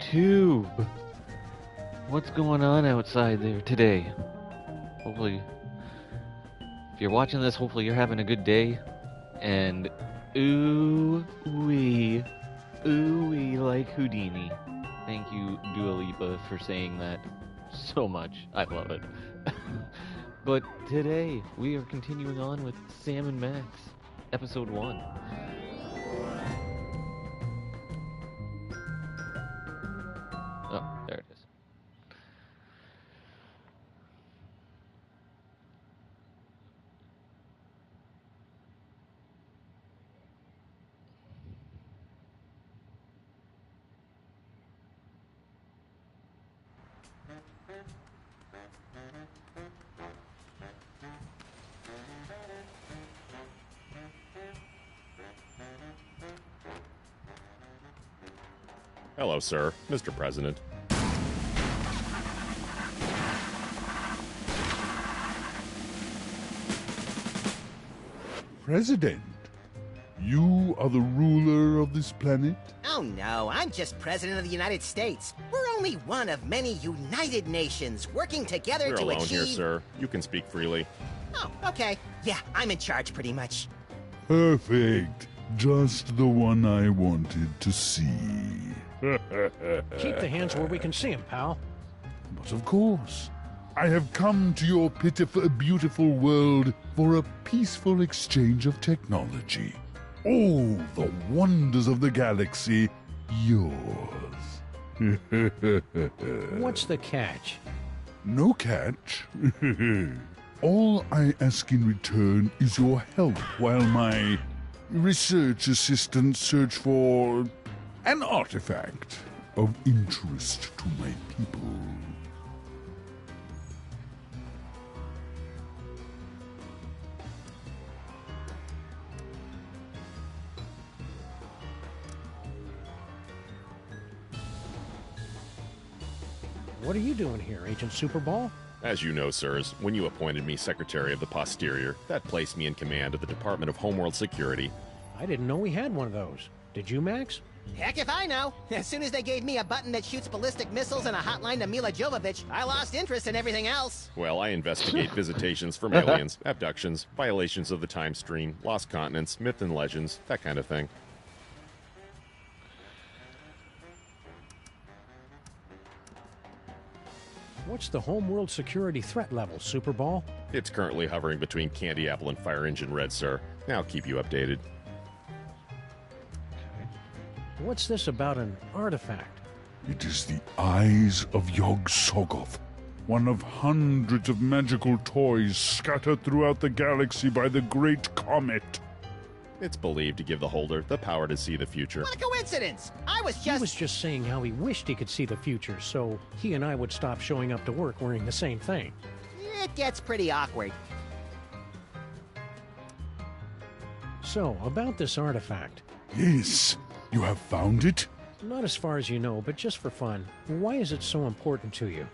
YouTube? What's going on outside there today? Hopefully, if you're watching this, hopefully you're having a good day. And ooh wee like Houdini. Thank you, Dua Lipa, for saying that so much. I love it. But today, we are continuing on with Sam and Max, episode 1. Oh, there it is. Hello, sir. Mr. President. President? You are the ruler of this planet? Oh no, I'm just President of the United States. We're only one of many United Nations working together We're to alone achieve... here, sir. You can speak freely. Oh, okay. Yeah, I'm in charge pretty much. Perfect. Just the one I wanted to see. Keep the hands where we can see them, pal. But of course, I have come to your pitiful, beautiful world for a peaceful exchange of technology. All the wonders of the galaxy, yours. What's the catch? No catch. All I ask in return is your help while my research assistants search for an artifact of interest to my people. What are you doing here, Agent Superball? As you know, sirs, when you appointed me Secretary of the Posterior, that placed me in command of the Department of Homeworld Security. I didn't know we had one of those. Did you, Max? Heck if I know. As soon as they gave me a button that shoots ballistic missiles and a hotline to Mila Jovovich, I lost interest in everything else. Well, I investigate visitations from aliens, abductions, violations of the time stream, lost continents, myth and legends, that kind of thing. What's the homeworld security threat level, Superball? It's currently hovering between Candy Apple and Fire Engine Red, sir. I'll keep you updated. What's this about an artifact? It is the eyes of Yog-Sothoth, one of hundreds of magical toys scattered throughout the galaxy by the Great Comet. It's believed to give the holder the power to see the future. What a coincidence! He was just saying how he wished he could see the future, so he and I would stop showing up to work wearing the same thing. It gets pretty awkward. So, about this artifact. Yes, you have found it? Not as far as you know, but just for fun. Why is it so important to you?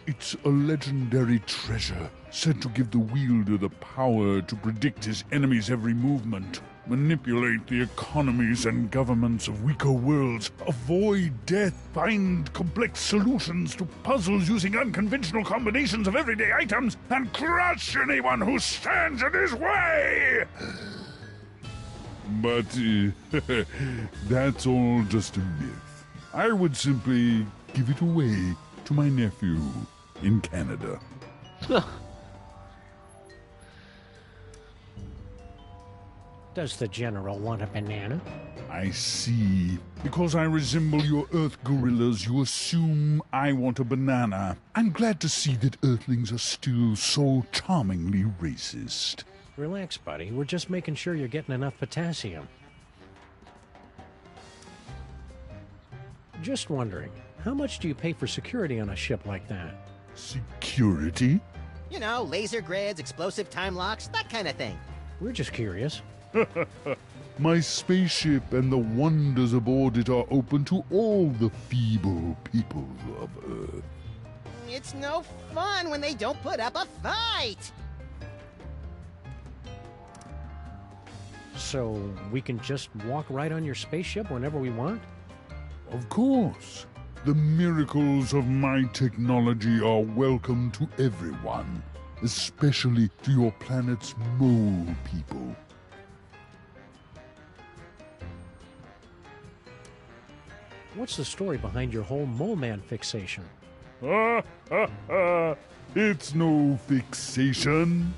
It's a legendary treasure said to give the wielder the power to predict his enemy's every movement, manipulate the economies and governments of weaker worlds, avoid death, find complex solutions to puzzles using unconventional combinations of everyday items, and crush anyone who stands in his way! But that's all just a myth. I would simply give it away to my nephew in Canada. Does the General want a banana? I see. Because I resemble your Earth gorillas, you assume I want a banana. I'm glad to see that Earthlings are still so charmingly racist. Relax, buddy. We're just making sure you're getting enough potassium. Just wondering, how much do you pay for security on a ship like that? Security? You know, laser grids, explosive time locks, that kind of thing. We're just curious. My spaceship and the wonders aboard it are open to all the feeble people of Earth. It's no fun when they don't put up a fight! So we can just walk right on your spaceship whenever we want? Of course. The miracles of my technology are welcome to everyone, especially to your planet's mole people. What's the story behind your whole mole man fixation? It's no fixation.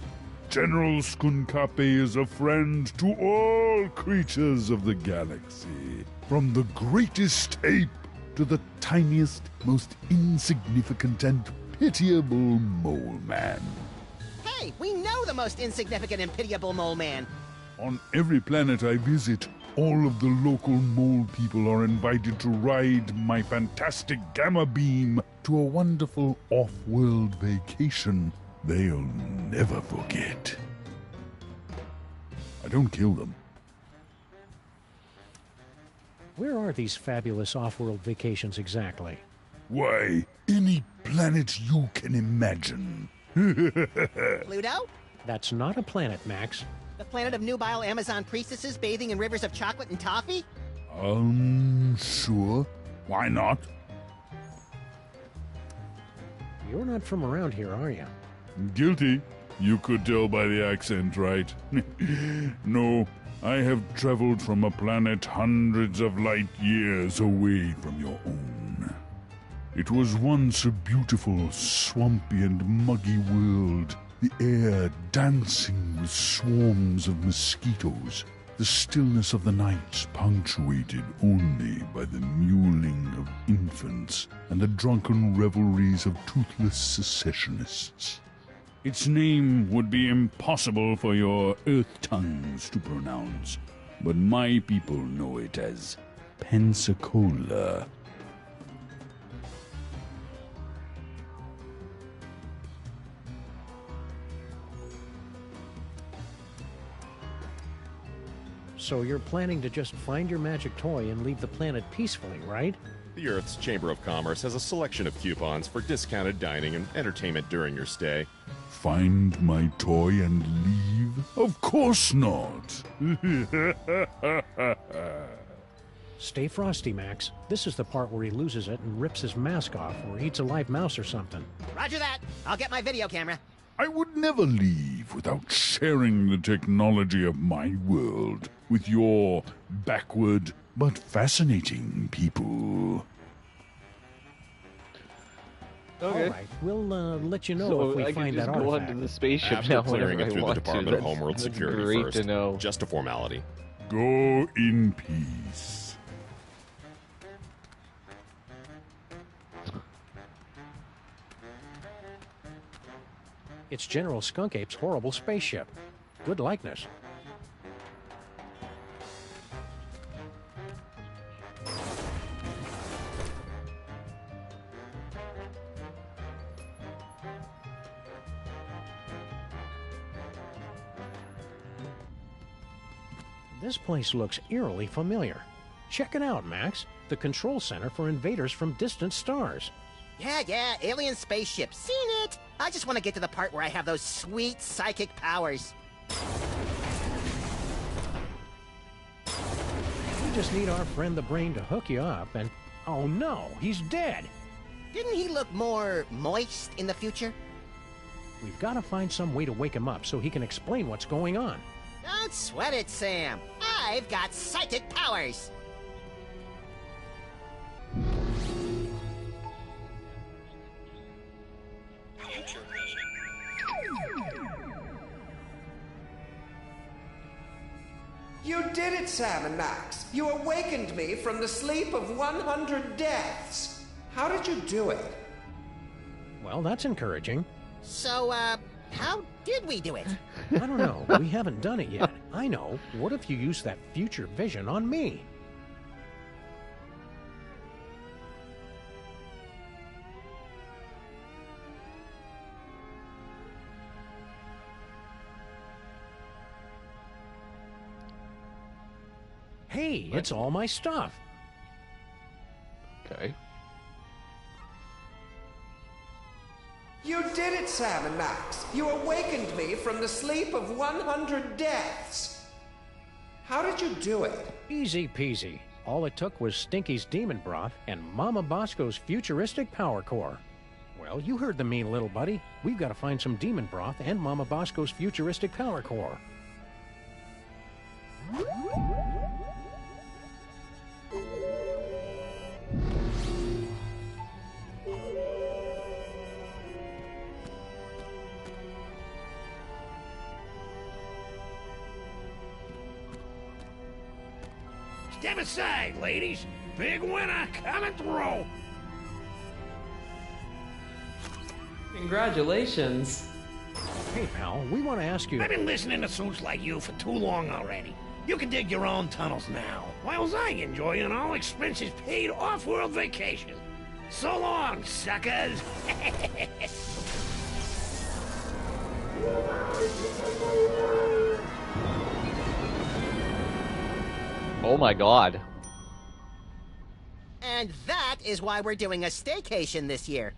General Skunkape is a friend to all creatures of the galaxy, from the greatest ape to the tiniest, most insignificant and pitiable mole man. Hey, we know the most insignificant and pitiable mole man. On every planet I visit, all of the local mole people are invited to ride my fantastic gamma beam to a wonderful off-world vacation they'll never forget. I don't kill them. Where are these fabulous off-world vacations exactly? Why, any planet you can imagine. Pluto? That's not a planet, Max. The planet of nubile Amazon priestesses bathing in rivers of chocolate and toffee? Sure. Why not? You're not from around here, are you? Guilty. You could tell by the accent, right? No, I have traveled from a planet hundreds of light years away from your own. It was once a beautiful, swampy and muggy world, the air dancing with swarms of mosquitoes, the stillness of the night punctuated only by the mewling of infants and the drunken revelries of toothless secessionists. Its name would be impossible for your earth tongues to pronounce, but my people know it as Pensacola. So you're planning to just find your magic toy and leave the planet peacefully, right? The Earth's Chamber of Commerce has a selection of coupons for discounted dining and entertainment during your stay. Find my toy and leave? Of course not! Stay frosty, Max. This is the part where he loses it and rips his mask off or eats a live mouse or something. Roger that. I'll get my video camera. I would never leave without sharing the technology of my world with your backward but fascinating people. Okay. All right, we'll let you know So if we I can find just that go artifact. onto the spaceship After now clearing whenever it I through the want to. Department of That's- Homeworld that's Security great first. to know. Just a formality. Go in peace. It's General Skunk Ape's horrible spaceship. Good likeness. This place looks eerily familiar. Check it out, Max. The control center for invaders from distant stars. Yeah, alien spaceship. Seen it! I just want to get to the part where I have those sweet psychic powers. We just need our friend the Brain to hook you up and... Oh no, he's dead! Didn't he look more moist in the future? We've got to find some way to wake him up so he can explain what's going on. Don't sweat it, Sam. I've got psychic powers. You did it, Sam and Max. You awakened me from the sleep of 100 deaths. How did you do it? Well, that's encouraging. So, how did we do it? I don't know. We haven't done it yet. I know. What if you use that future vision on me? Hey, it's all my stuff. Okay. You did it, Sam and Max. You awakened me from the sleep of 100 deaths. How did you do it? Easy peasy. All it took was Stinky's demon broth and Mama Bosco's futuristic power core. Well, you heard the mean little buddy. We've got to find some demon broth and Mama Bosco's futuristic power core. Step aside, ladies. Big winner coming through. Congratulations. Hey, pal, we want to ask you... I've been listening to suits like you for too long already. You can dig your own tunnels now, while I enjoy an all-expenses-paid off-world vacation. So long, suckers! Oh my god. And that is why we're doing a staycation this year.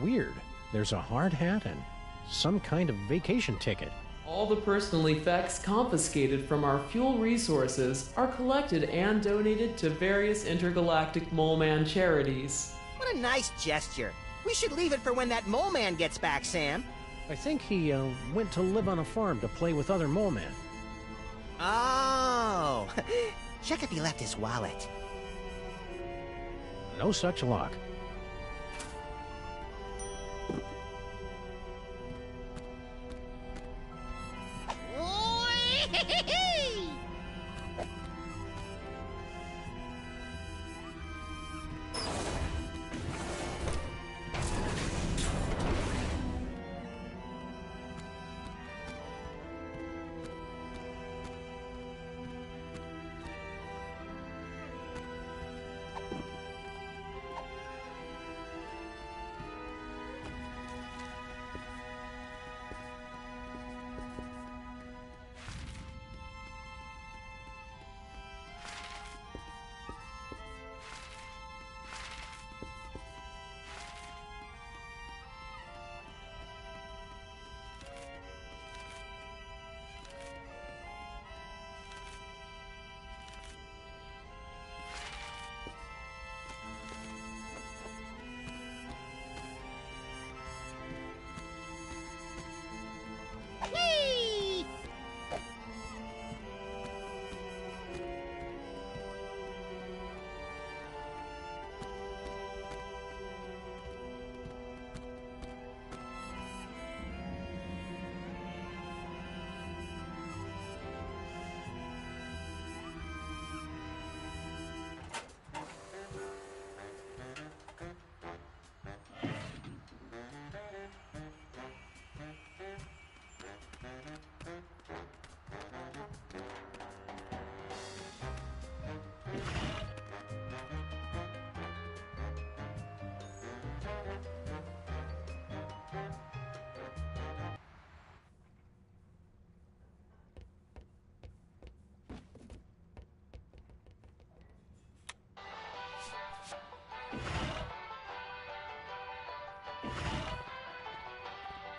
Weird. There's a hard hat and some kind of vacation ticket. All the personal effects confiscated from our fuel resources are collected and donated to various intergalactic Mole Man charities. What a nice gesture. We should leave it for when that mole man gets back, Sam. I think he went to live on a farm to play with other mole men. Oh. Check if he left his wallet. No such luck.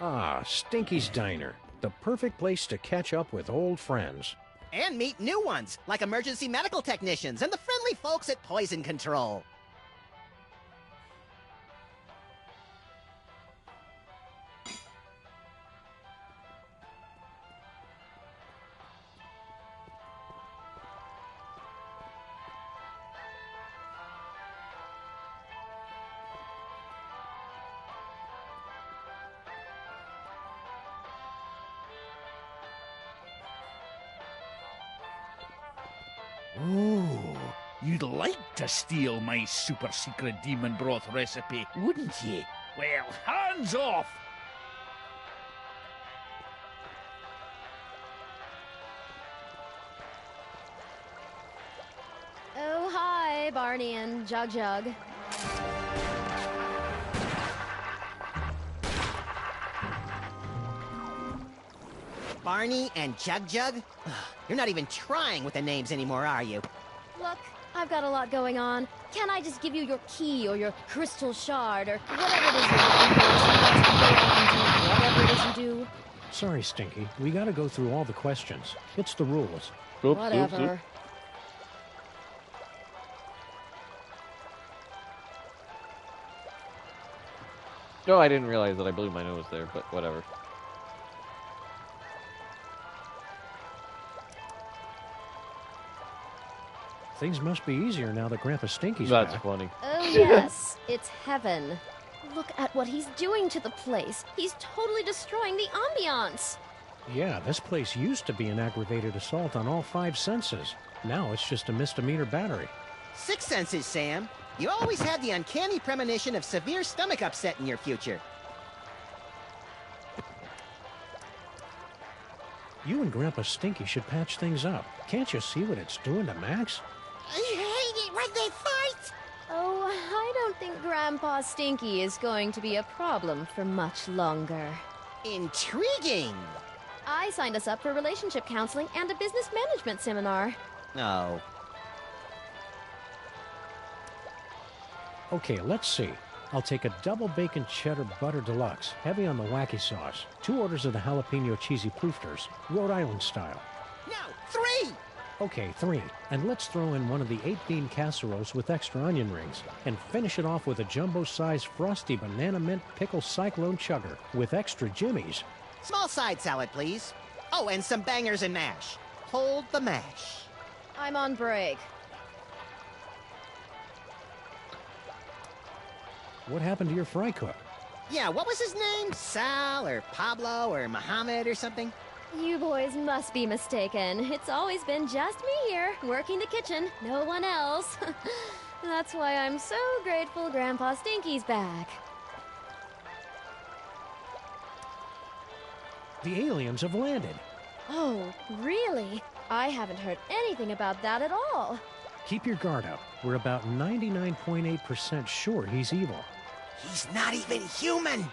Ah, Stinky's Diner. The perfect place to catch up with old friends. And meet new ones, like emergency medical technicians and the friendly folks at Poison Control. Oh, you'd like to steal my super secret demon broth recipe, wouldn't you? Well, hands off! Oh, hi, Barney and Jug Jug. Barney and Jug Jug? Ugh, you're not even trying with the names anymore, are you? Look, I've got a lot going on. Can't I just give you your key or your crystal shard or whatever it is you're looking for so you guys can go off and do whatever it is you do? Sorry, Stinky. We gotta go through all the questions. It's the rules. Oops, Whatever. oops, oops. No, I didn't realize that I blew my nose there, but whatever. Things must be easier now that Grandpa Stinky's That's back. funny. Oh, yes. It's heaven. Look at what he's doing to the place. He's totally destroying the ambiance. Yeah, this place used to be an aggravated assault on all 5 senses. Now it's just a misdemeanor battery. 6 senses, Sam. You always had the uncanny premonition of severe stomach upset in your future. You and Grandpa Stinky should patch things up. Can't you see what it's doing to Max? I hate it when they fight! Oh, I don't think Grandpa Stinky is going to be a problem for much longer. Intriguing! I signed us up for relationship counseling and a business management seminar. Oh. Okay, let's see. I'll take a double bacon cheddar butter deluxe, heavy on the wacky sauce, 2 orders of the jalapeno cheesy poofters, Rhode Island style. No, 3! Okay, 3. And let's throw in one of the 8-bean casseroles with extra onion rings, and finish it off with a jumbo-sized frosty banana mint pickle cyclone chugger with extra jimmies. Small side salad, please. Oh, and some bangers and mash. Hold the mash. I'm on break. What happened to your fry cook? Yeah, what was his name? Sal or Pablo or Mohammed or something? You boys must be mistaken. It's always been just me here, working the kitchen, no one else. That's why I'm so grateful Grandpa Stinky's back. The aliens have landed. Oh, really? I haven't heard anything about that at all. Keep your guard up. We're about 99.8% sure he's evil. He's not even human!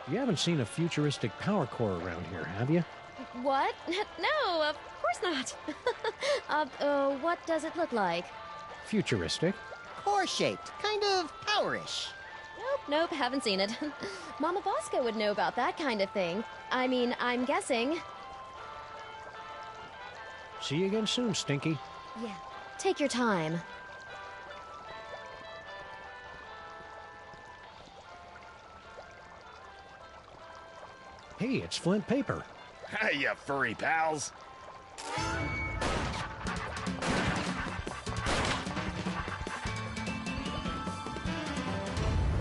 You haven't seen a futuristic power core around here, have you? What? No, of course not. What does it look like? Futuristic? Core-shaped, kind of powerish. Nope, haven't seen it. Mama Bosco would know about that kind of thing. I mean, I'm guessing. See you again soon, Stinky. Yeah, take your time. Hey, it's Flint Paper. Hi, you furry pals.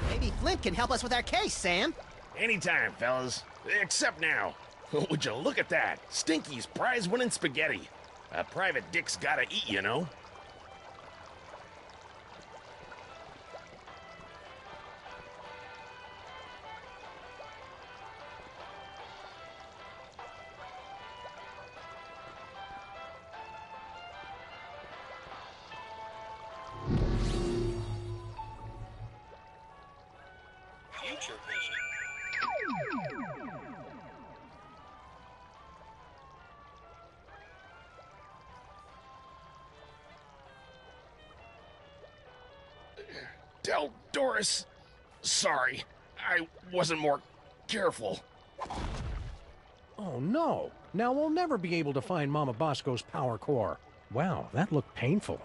Maybe Flint can help us with our case, Sam. Anytime, fellas. Except now. Would you look at that? Stinky's prize-winning spaghetti. A private dick's gotta eat, you know? Future vision. Del Doris. Sorry. I wasn't more careful. Oh, no. Now we'll never be able to find Mama Bosco's power core. Wow, that looked painful.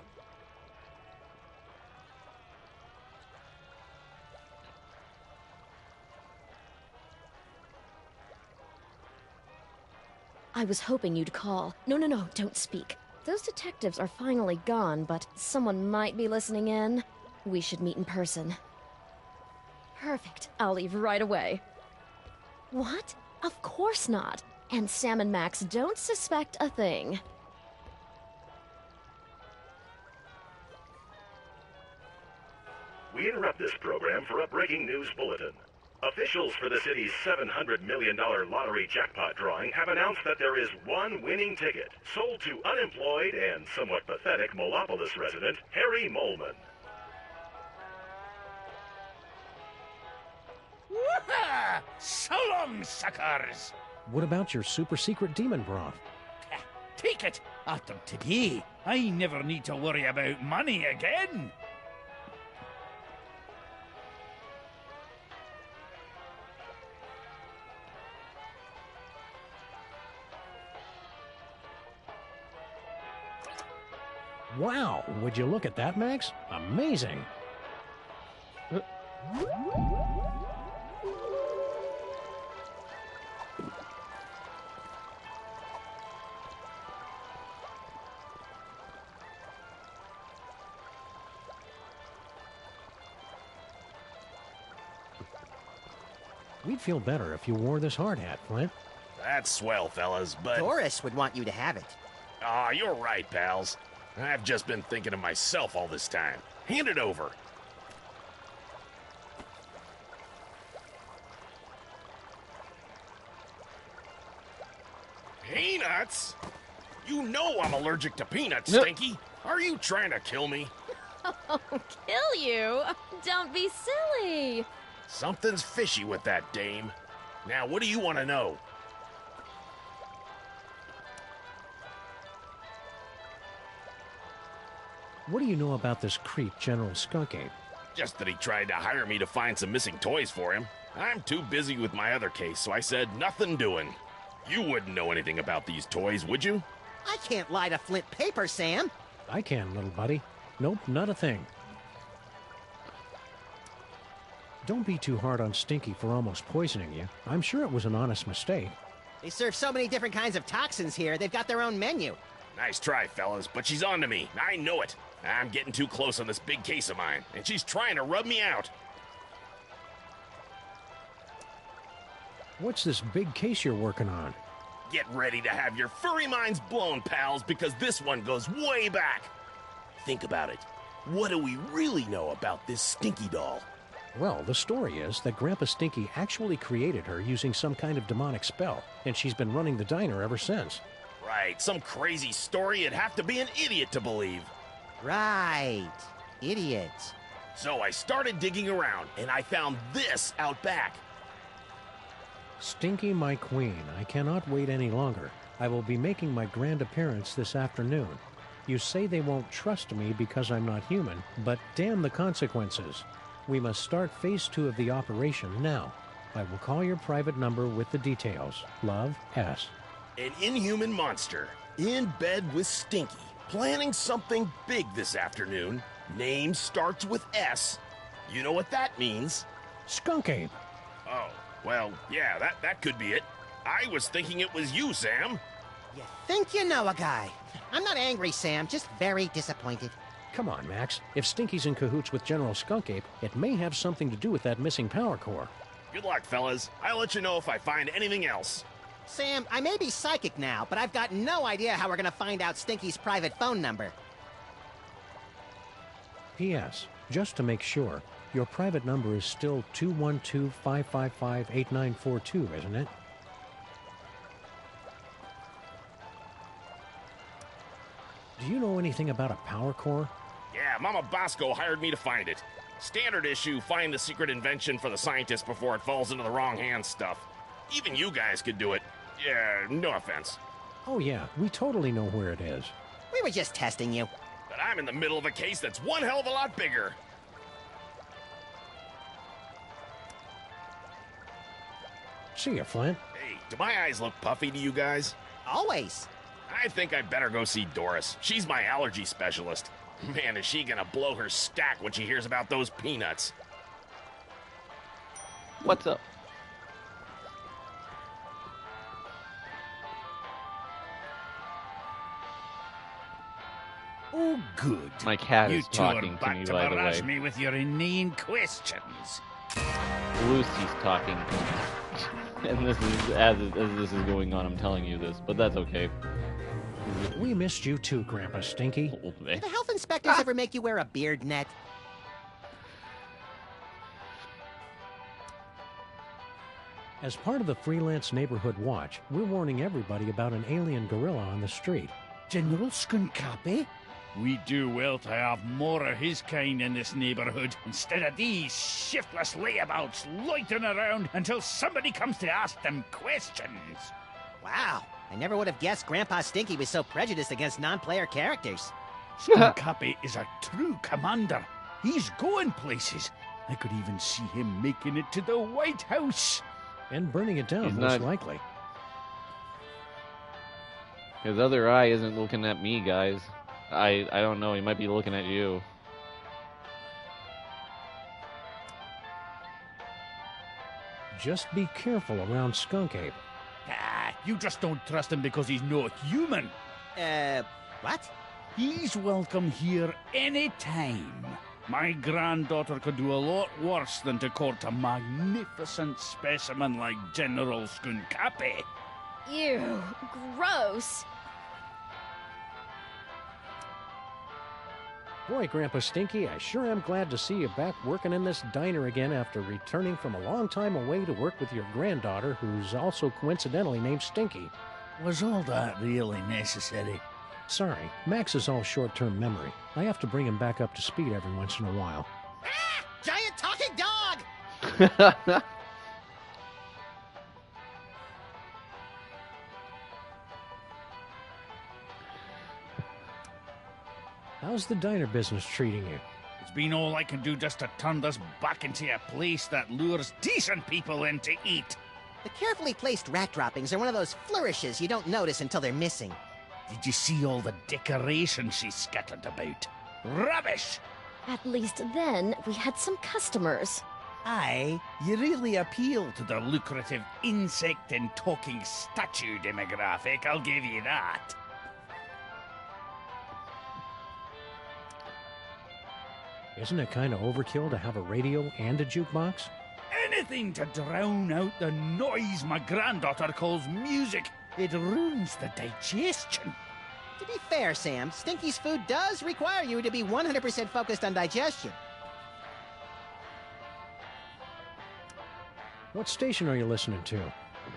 I was hoping you'd call. No, don't speak. Those detectives are finally gone, but someone might be listening in. We should meet in person. Perfect. I'll leave right away. What? Of course not. And Sam and Max don't suspect a thing. We interrupt this program for a breaking news bulletin. Officials for the city's $700 million lottery jackpot drawing have announced that there is one winning ticket sold to unemployed and somewhat pathetic Molopolis resident Harry Molman. Woohoo! So long, suckers! What about your super secret demon broth? Take it! After today, I never need to worry about money again. Wow, would you look at that, Max? Amazing. We'd feel better if you wore this hard hat, Flint. That's swell, fellas, but... Doris would want you to have it. Aw, you're right, pals. I've just been thinking of myself all this time. Hand it over. Peanuts? You know I'm allergic to peanuts, Stinky. Are you trying to kill me? Oh, kill you? Don't be silly. Something's fishy with that dame. Now, what do you want to know? What do you know about this creep, General Skunk Ape? Just that he tried to hire me to find some missing toys for him. I'm too busy with my other case, so I said nothing doing. You wouldn't know anything about these toys, would you? I can't lie to Flint paper, Sam. I can, little buddy. Nope, not a thing. Don't be too hard on Stinky for almost poisoning you. I'm sure it was an honest mistake. They serve so many different kinds of toxins here, they've got their own menu. Nice try, fellas, but she's on to me. I know it. I'm getting too close on this big case of mine, and she's trying to rub me out. What's this big case you're working on? Get ready to have your furry minds blown, pals, because this one goes way back. Think about it. What do we really know about this Stinky doll? Well, the story is that Grandpa Stinky actually created her using some kind of demonic spell, and she's been running the diner ever since. Right, some crazy story you'd have to be an idiot to believe. Right. Idiot. So I started digging around, and I found this out back. Stinky, my queen, I cannot wait any longer. I will be making my grand appearance this afternoon. You say they won't trust me because I'm not human, but damn the consequences. We must start phase 2 of the operation now. I will call your private number with the details. Love, S. An inhuman monster, in bed with Stinky, planning something big this afternoon. Name starts with S. You know what that means? Skunk Ape. Oh, well, yeah, that could be it. I was thinking it was you, Sam. You think you know a guy. I'm not angry, Sam, just very disappointed. Come on, Max. If Stinky's in cahoots with General Skunk Ape, it may have something to do with that missing power core. Good luck, fellas. I'll let you know if I find anything else. Sam, I may be psychic now, but I've got no idea how we're gonna find out Stinky's private phone number. P.S. Just to make sure, your private number is still 212-555-8942, isn't it? Do you know anything about a power core? Yeah, Mama Bosco hired me to find it. Standard issue, find the secret invention for the scientist before it falls into the wrong hands stuff. Even you guys could do it. Yeah, no offense. Oh yeah, we totally know where it is. We were just testing you. But I'm in the middle of a case that's one hell of a lot bigger. See ya, Flint. Hey, do my eyes look puffy to you guys? Always. I think I'd better go see Doris. She's my allergy specialist. Man, is she gonna blow her stack when she hears about those peanuts. What's up? Oh, good. My cat You is two are talking to back me, to by the barrage way. me with your inane questions. Lucy's talking to me. And this is, as this is going on, I'm telling you this, but that's okay. We missed you too, Grandpa Stinky. Oh, Do the health inspectors ever make you wear a beard net? As part of the Freelance Neighborhood Watch, we're warning everybody about an alien gorilla on the street. General Skunkapi? We do well to have more of his kind in this neighborhood instead of these shiftless layabouts loitering around until somebody comes to ask them questions. Wow, I never would have guessed Grandpa Stinky was so prejudiced against non-player characters. Skunkapi is a true commander. He's going places. I could even see him making it to the White House. And burning it down, He's most not- likely. His other eye isn't looking at me, guys. I don't know. He might be looking at you. Just be careful around Skunk Ape. Ah, you just don't trust him because he's not human. What? He's welcome here any time. My granddaughter could do a lot worse than to court a magnificent specimen like General Skunkapi. Ew, gross. Boy, Grandpa Stinky, I sure am glad to see you back working in this diner again after returning from a long time away to work with your granddaughter, who's also coincidentally named Stinky. Was all that really necessary? Sorry, Max is all short-term memory. I have to bring him back up to speed every once in a while. Ah! Giant talking dog! How's the diner business treating you? It's been all I can do just to turn this back into a place that lures decent people in to eat. The carefully placed rat droppings are one of those flourishes you don't notice until they're missing. Did you see all the decorations she scattered about? Rubbish! At least then, we had some customers. Aye, you really appeal to the lucrative insect and talking statue demographic, I'll give you that. Isn't it kind of overkill to have a radio and a jukebox? Anything to drown out the noise my granddaughter calls music. It ruins the digestion. To be fair, Sam, Stinky's food does require you to be 100% focused on digestion. What station are you listening to?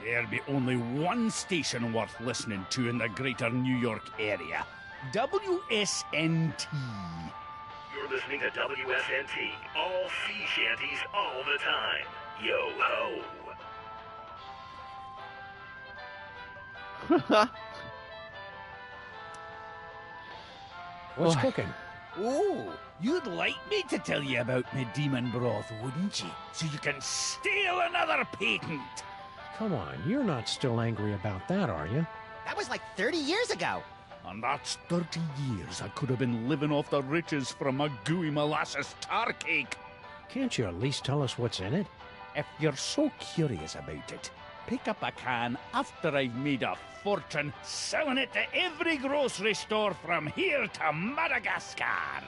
There'll be only one station worth listening to in the greater New York area. WSNT. You're listening to WSNT, all sea shanties all the time. Yo ho! What's cooking? Oh, you'd like me to tell you about my demon broth, wouldn't you? So you can steal another patent. Come on, you're not still angry about that, are you? That was like 30 years ago. And that's 30 years I could have been living off the riches from a gooey molasses tar cake. Can't you at least tell us what's in it? If you're so curious about it, pick up a can after I've made a fortune selling it to every grocery store from here to Madagascar.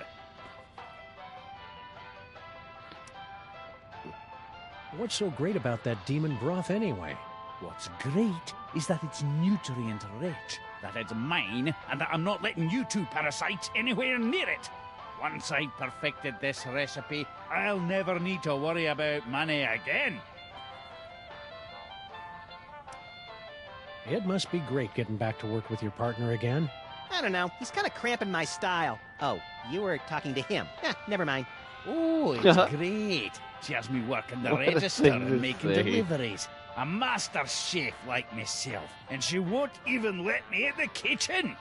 What's so great about that demon broth anyway? What's great is that it's nutrient rich, that it's mine, and that I'm not letting you two parasites anywhere near it. Once I've perfected this recipe, I'll never need to worry about money again. It must be great getting back to work with your partner again. I don't know. He's kind of cramping my style. Oh, you were talking to him. Never mind. Oh, it's great. She has me working the What a register thing to and making say. deliveries. A master chef like myself, and she won't even let me in the kitchen.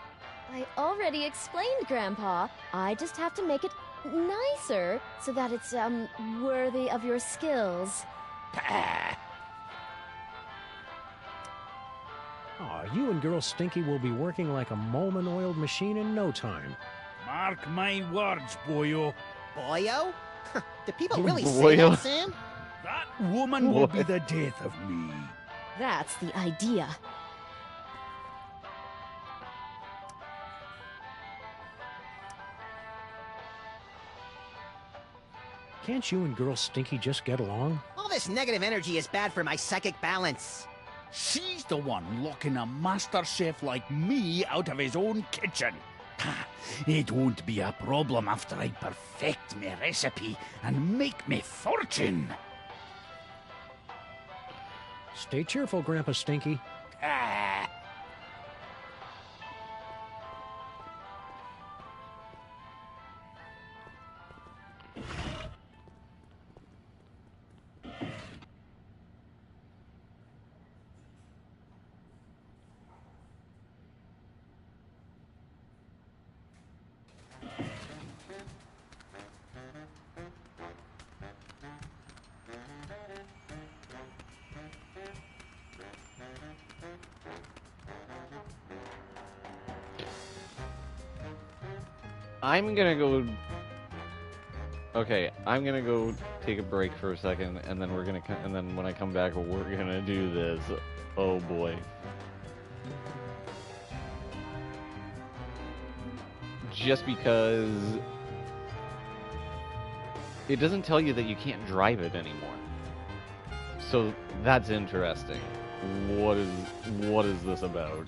I already explained, Grandpa. I just have to make it nicer so that it's, worthy of your skills. Pah. Aw, you and Girl Stinky will be working like a Molman-oiled machine in no time. Mark my words, boyo. Boyo? Do people really say Boyo. that, Sam? That woman will be the death of me. That's the idea. Can't you and Girl Stinky just get along? All this negative energy is bad for my psychic balance. She's the one locking a master chef like me out of his own kitchen. Ha, it won't be a problem after I perfect my recipe and make me fortune. Stay cheerful, Grandpa Stinky. Ah. I'm gonna go. Okay, I'm gonna go take a break for a second, and then and then when I come back, we're gonna do this. Oh boy. Just because it doesn't tell you that you can't drive it anymore. So that's interesting. What is this about?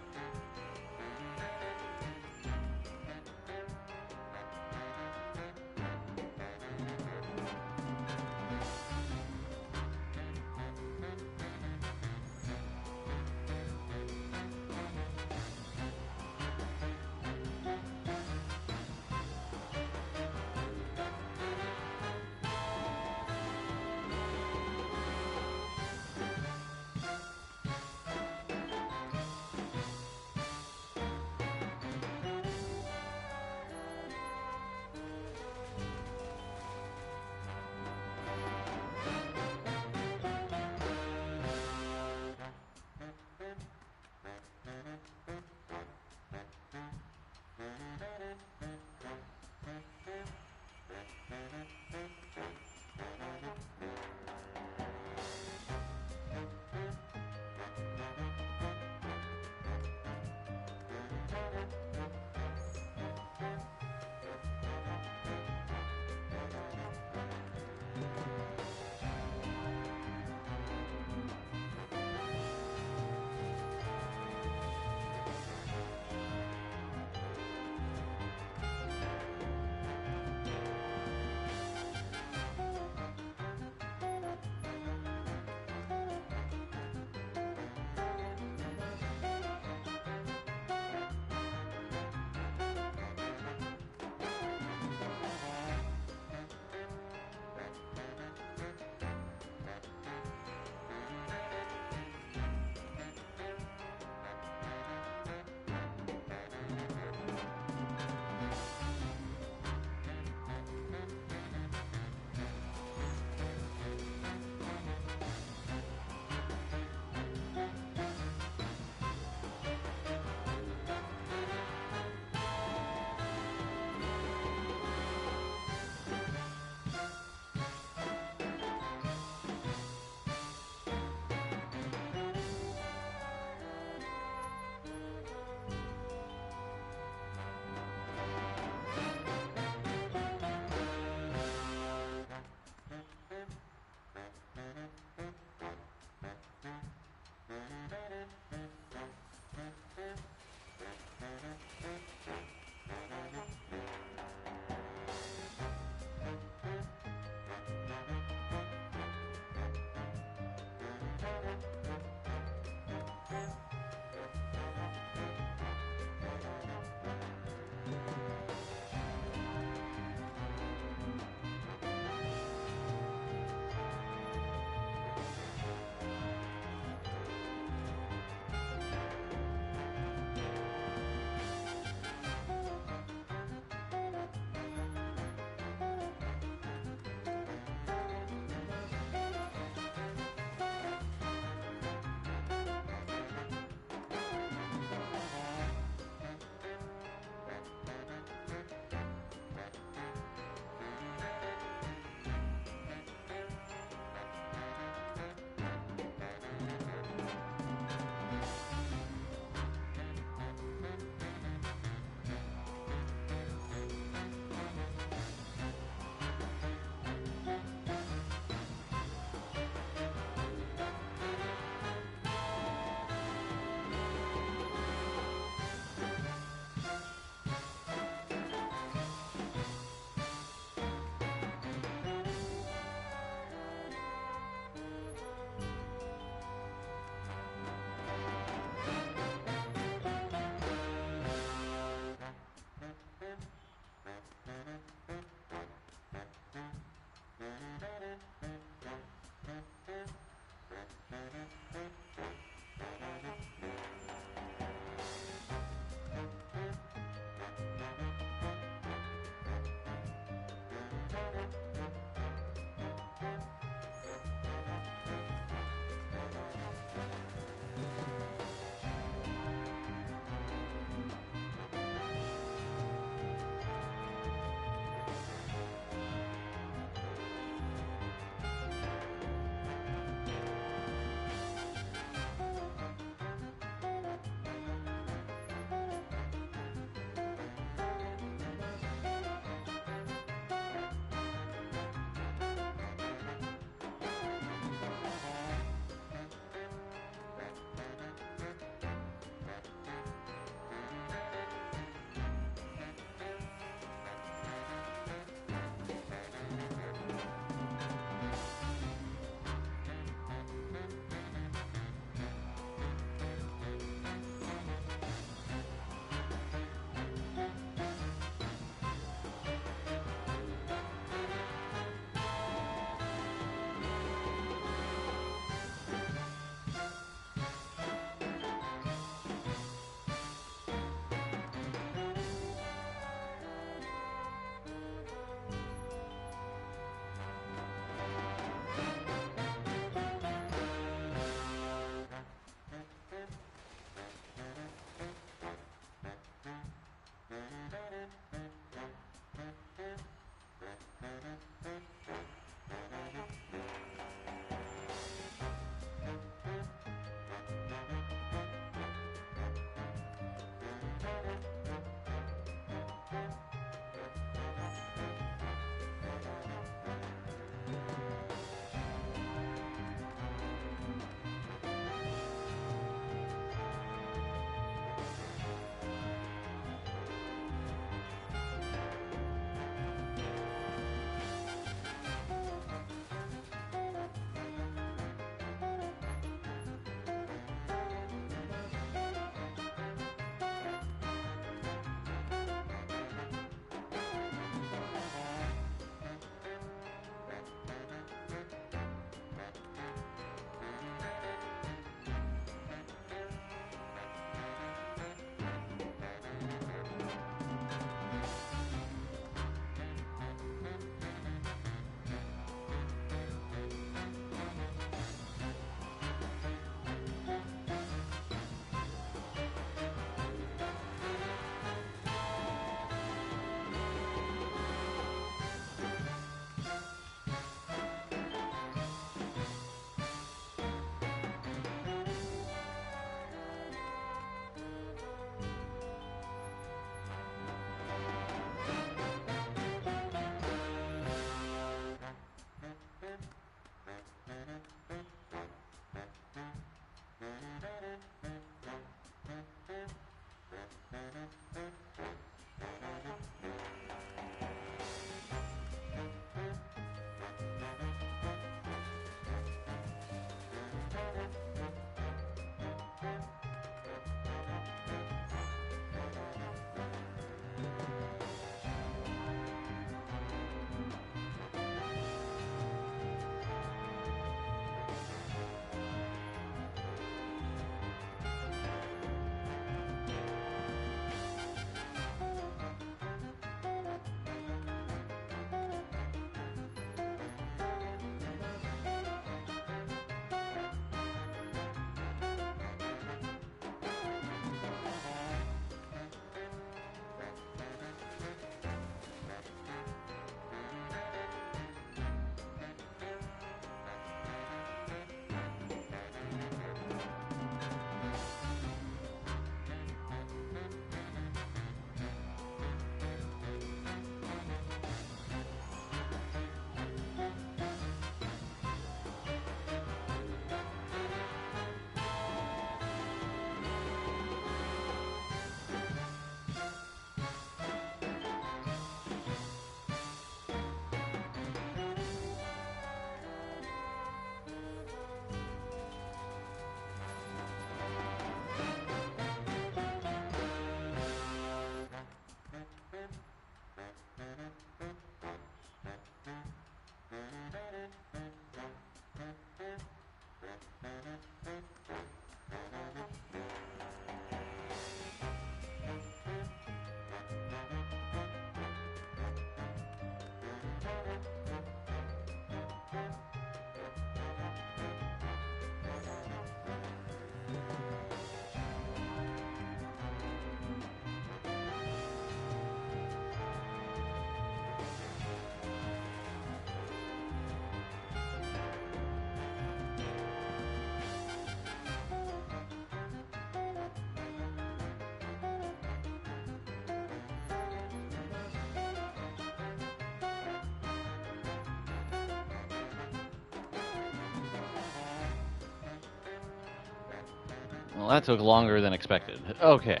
Well, that took longer than expected. Okay,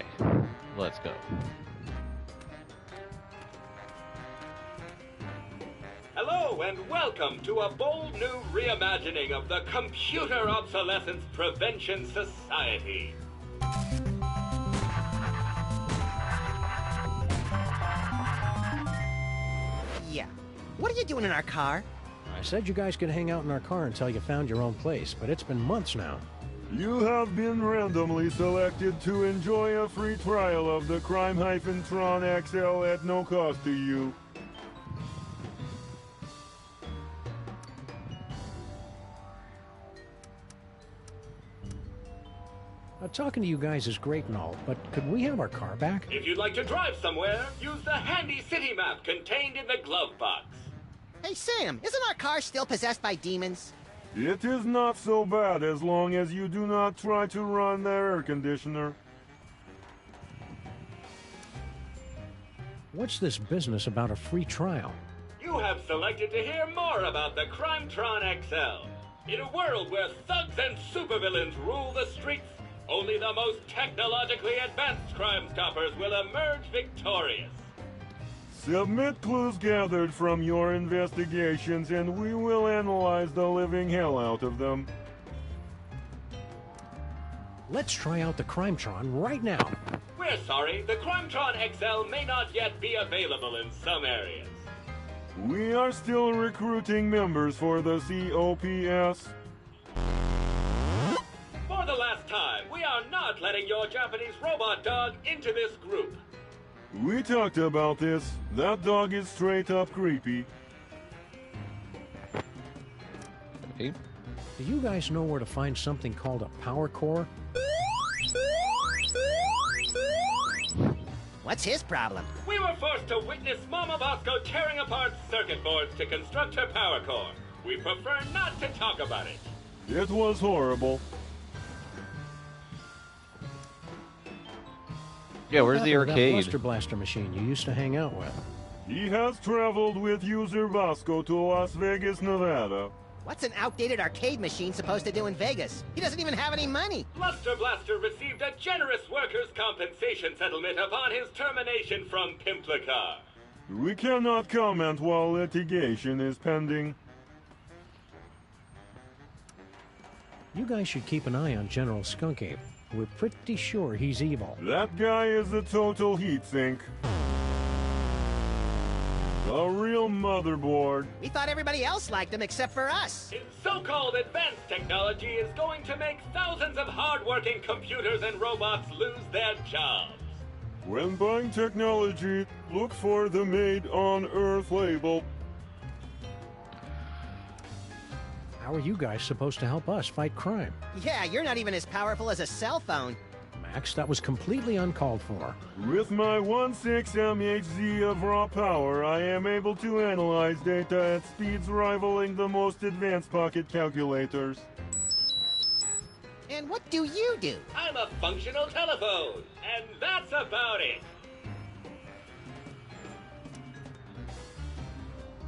let's go. Hello and welcome to a bold new reimagining of the Computer Obsolescence Prevention Society. Yeah. What are you doing in our car? I said you guys could hang out in our car until you found your own place, but it's been months now. You have been randomly selected to enjoy a free trial of the Crime-Tron XL at no cost to you. Talking to you guys is great and all, but could we have our car back? If you'd like to drive somewhere, use the handy city map contained in the glove box. Hey, Sam, isn't our car still possessed by demons? It is not so bad as long as you do not try to run the air conditioner. What's this business about a free trial? You have selected to hear more about the Crime-Tron XL. In a world where thugs and supervillains rule the streets, only the most technologically advanced Crime Stoppers will emerge victorious. Submit clues gathered from your investigations and we will analyze the living hell out of them. Let's try out the Crime-Tron right now. We're sorry, the Crime-Tron XL may not yet be available in some areas. We are still recruiting members for the COPS. For the last time, we are not letting your Japanese robot dog into this group. We talked about this. That dog is straight up creepy. Okay. Do you guys know where to find something called a power core? What's his problem? We were forced to witness Mama Bosco tearing apart circuit boards to construct her power core. We prefer not to talk about it. It was horrible. Yeah, where's the That arcade? Buster Blaster machine you used to hang out with. He has traveled with user Vasco to Las Vegas, Nevada. What's an outdated arcade machine supposed to do in Vegas? He doesn't even have any money. Luster Blaster received a generous workers' compensation settlement upon his termination from Pimplicar. We cannot comment while litigation is pending. You guys should keep an eye on General Skunky. We're pretty sure he's evil. That guy is a total heatsink. A real motherboard. We thought everybody else liked him except for us. His so-called advanced technology is going to make thousands of hard-working computers and robots lose their jobs. When buying technology, look for the Made on Earth label. How are you guys supposed to help us fight crime? Yeah, you're not even as powerful as a cell phone. Max, that was completely uncalled for. With my 1.6 MHz of raw power, I am able to analyze data at speeds rivaling the most advanced pocket calculators. And what do you do? I'm a functional telephone, and that's about it.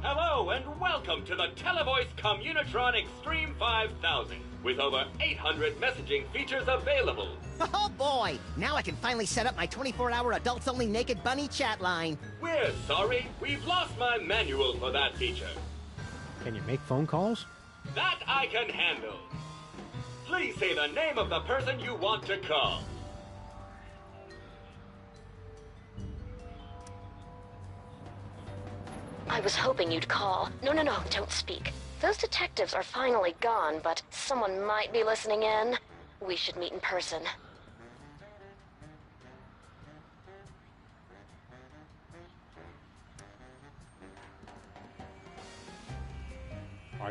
Hello and welcome to the Televoice Communitron Extreme 5000, with over 800 messaging features available. Oh boy! Now I can finally set up my 24-hour adults-only naked bunny chat line. We're sorry, we've lost my manual for that feature. Can you make phone calls? That I can handle. Please say the name of the person you want to call. I was hoping you'd call. No, don't speak. Those detectives are finally gone, but someone might be listening in. We should meet in person.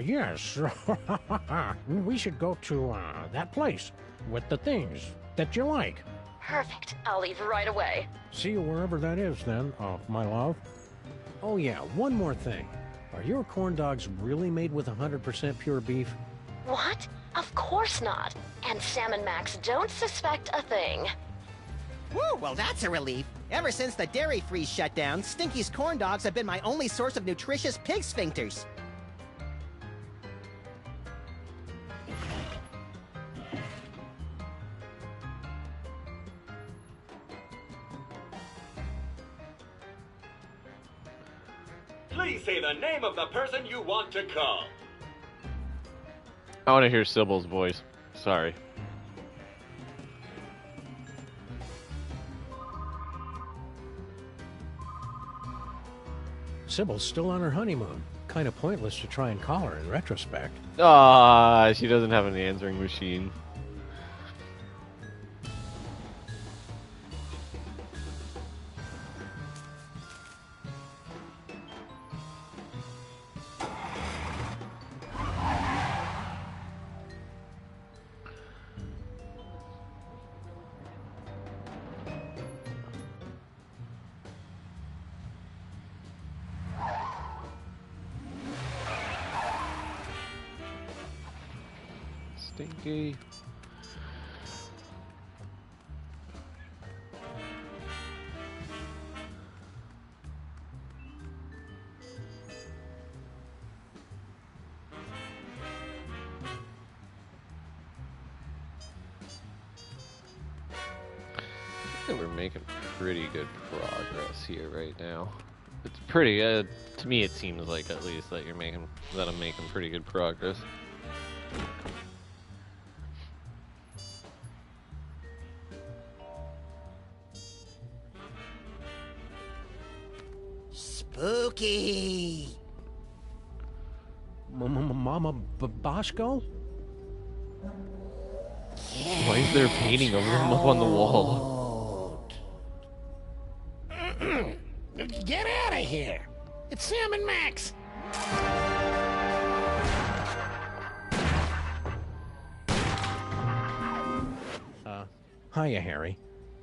Yes. We should go to that place with the things that you like. Perfect. I'll leave right away. See you wherever that is, then, my love. Oh, yeah, one more thing. Are your corn dogs really made with 100% pure beef? What? Of course not. And Sam and Max don't suspect a thing. Woo, well that's a relief. Ever since the dairy-free shutdown, Stinky's corn dogs have been my only source of nutritious pig sphincters. Please say the name of the person you want to call. I want to hear Sybil's voice. Sorry. Sybil's still on her honeymoon. Kind of pointless to try and call her in retrospect. Ah, she doesn't have an answering machine. Stinky. I think we're making pretty good progress here right now. It's pretty, to me it seems like at least that I'm making pretty good progress. Spooky! Mama Bosco? Why is there a painting of them up on the wall? Get out of here! It's Sam and Max! Hiya, Harry.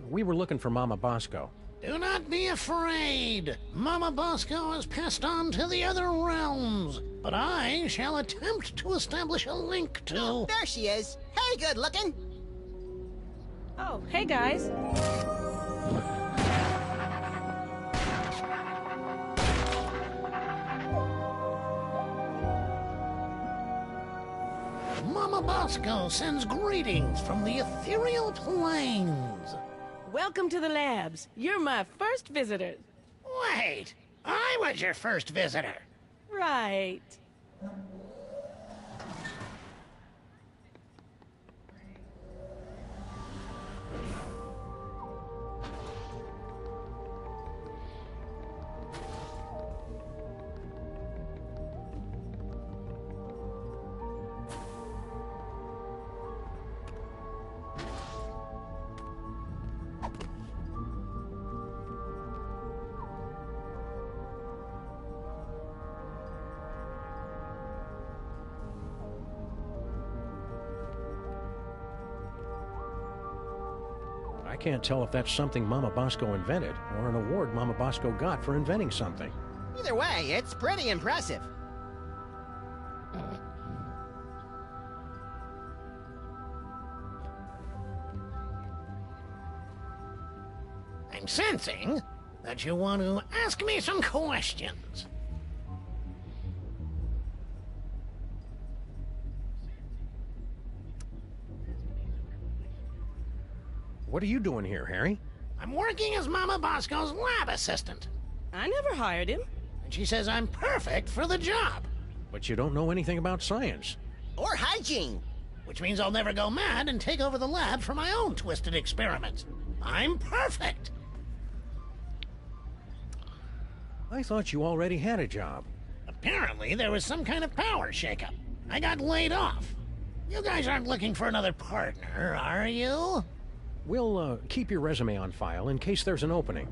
We were looking for Mama Bosco. Do not be afraid. Mama Bosco has passed on to the other realms, but I shall attempt to establish a link to... Oh, there she is. Hey, good looking. Oh, hey guys. Mama Bosco sends greetings from the ethereal plains. Welcome to the labs. You're my first visitor. Wait, I was your first visitor. Right. I can't tell if that's something Mama Bosco invented, or an award Mama Bosco got for inventing something. Either way, it's pretty impressive. I'm sensing that you want to ask me some questions. What are you doing here, Harry? I'm working as Mama Bosco's lab assistant. I never hired him. And she says I'm perfect for the job. But you don't know anything about science. Or hygiene. Which means I'll never go mad and take over the lab for my own twisted experiments. I'm perfect. I thought you already had a job. Apparently, there was some kind of power shakeup. I got laid off. You guys aren't looking for another partner, are you? We'll keep your resume on file in case there's an opening.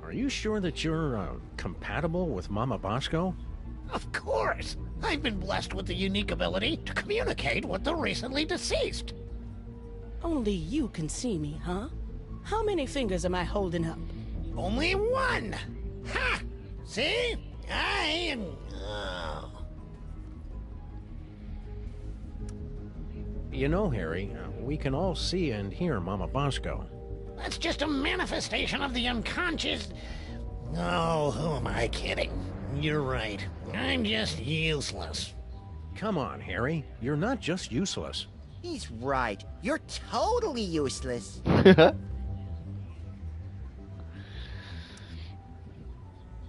Are Are you sure that you're compatible with Mama Bosco? Of course! I've been blessed with the unique ability to communicate with the recently deceased. Only you can see me, huh? How many fingers am I holding up? Only one! Ha! See? I am... You know, Harry, we can all see and hear Mama Bosco. That's just a manifestation of the unconscious... Oh, who am I kidding? You're right. I'm just useless. Come on, Harry. You're not just useless. He's right. You're totally useless.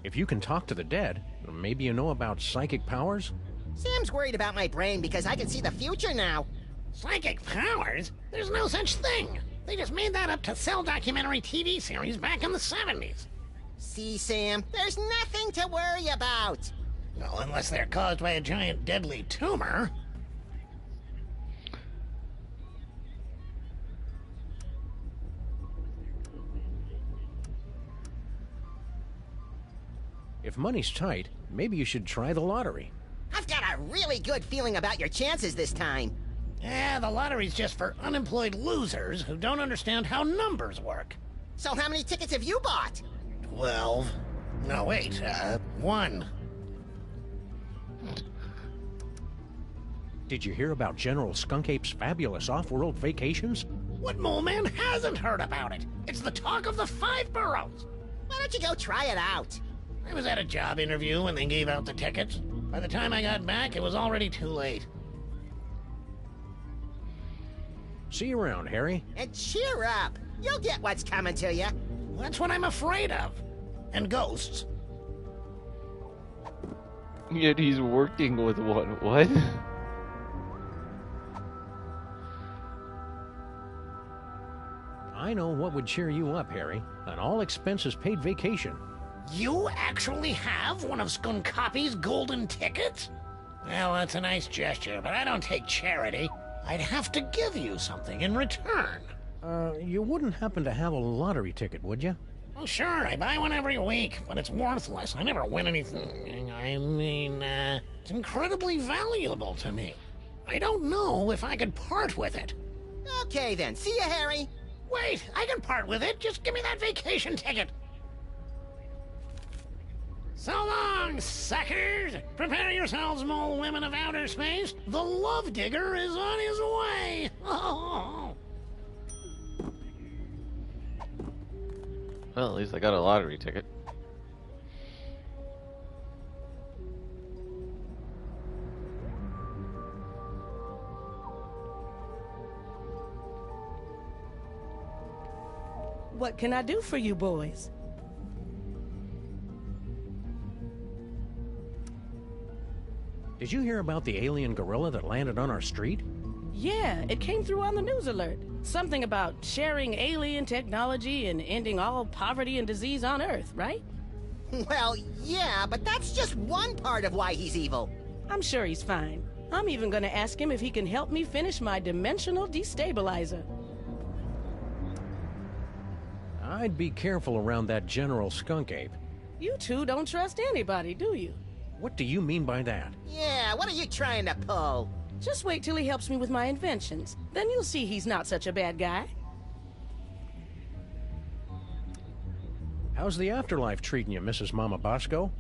If you can talk to the dead, maybe you know about psychic powers? Sam's worried about my brain because I can see the future now. Psychic powers? There's no such thing. They just made that up to sell documentary TV series back in the 70s. See, Sam, there's nothing to worry about. Well, unless they're caused by a giant deadly tumor. If money's tight, maybe you should try the lottery. I've got a really good feeling about your chances this time. Yeah, the lottery's just for unemployed losers who don't understand how numbers work. So how many tickets have you bought? 12. No, wait, 1. Did you hear about General Skunkape's fabulous off-world vacations? What mole man hasn't heard about it? It's the talk of the 5 boroughs. Why don't you go try it out? I was at a job interview when they gave out the tickets. By the time I got back, it was already too late. See you around, Harry. And cheer up. You'll get what's coming to you. That's what I'm afraid of. And ghosts. Yet he's working with one. What? I know what would cheer you up, Harry. An all-expenses-paid vacation. You actually have one of Skunkapi's golden tickets? Well, that's a nice gesture, but I don't take charity. I'd have to give you something in return. You wouldn't happen to have a lottery ticket, would you? Well, sure, I buy one every week, but it's worthless. I never win anything. I mean, it's incredibly valuable to me. I don't know if I could part with it. Okay, then. See you, Harry. Wait, I can part with it. Just give me that vacation ticket. So long, suckers! Prepare yourselves, mole women of outer space. The love digger is on his way. Oh. Well, at least I got a lottery ticket. What can I do for you boys? Did you hear about the alien gorilla that landed on our street? Yeah, it came through on the news alert. Something about sharing alien technology and ending all poverty and disease on Earth, right? Well, yeah, but that's just one part of why he's evil. I'm sure he's fine. I'm even gonna ask him if he can help me finish my dimensional destabilizer. I'd be careful around that General Skunkape. You two don't trust anybody, do you? What do you mean by that? Yeah, what are you trying to pull? Just wait till he helps me with my inventions. Then you'll see he's not such a bad guy. How's the afterlife treating you, Mrs. Mama Bosco?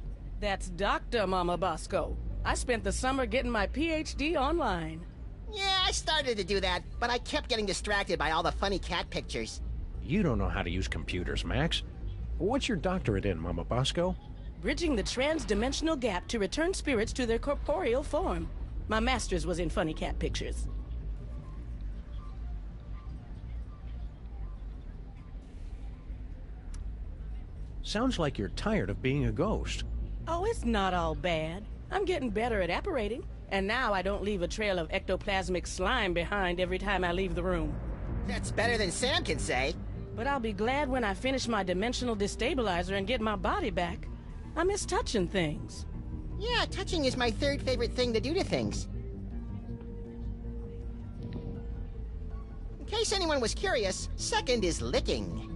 That's Dr. Mama Bosco. I spent the summer getting my PhD online. Yeah, I started to do that, but I kept getting distracted by all the funny cat pictures. You don't know how to use computers, Max. What's your doctorate in, Mama Bosco? Bridging the trans-dimensional gap to return spirits to their corporeal form. My master's was in funny cat pictures. Sounds like you're tired of being a ghost. Oh, it's not all bad. I'm getting better at apparating, and now I don't leave a trail of ectoplasmic slime behind every time I leave the room. That's better than Sam can say. But I'll be glad when I finish my dimensional destabilizer and get my body back. I miss touching things. Yeah, touching is my third favorite thing to do to things. In case anyone was curious, second is licking.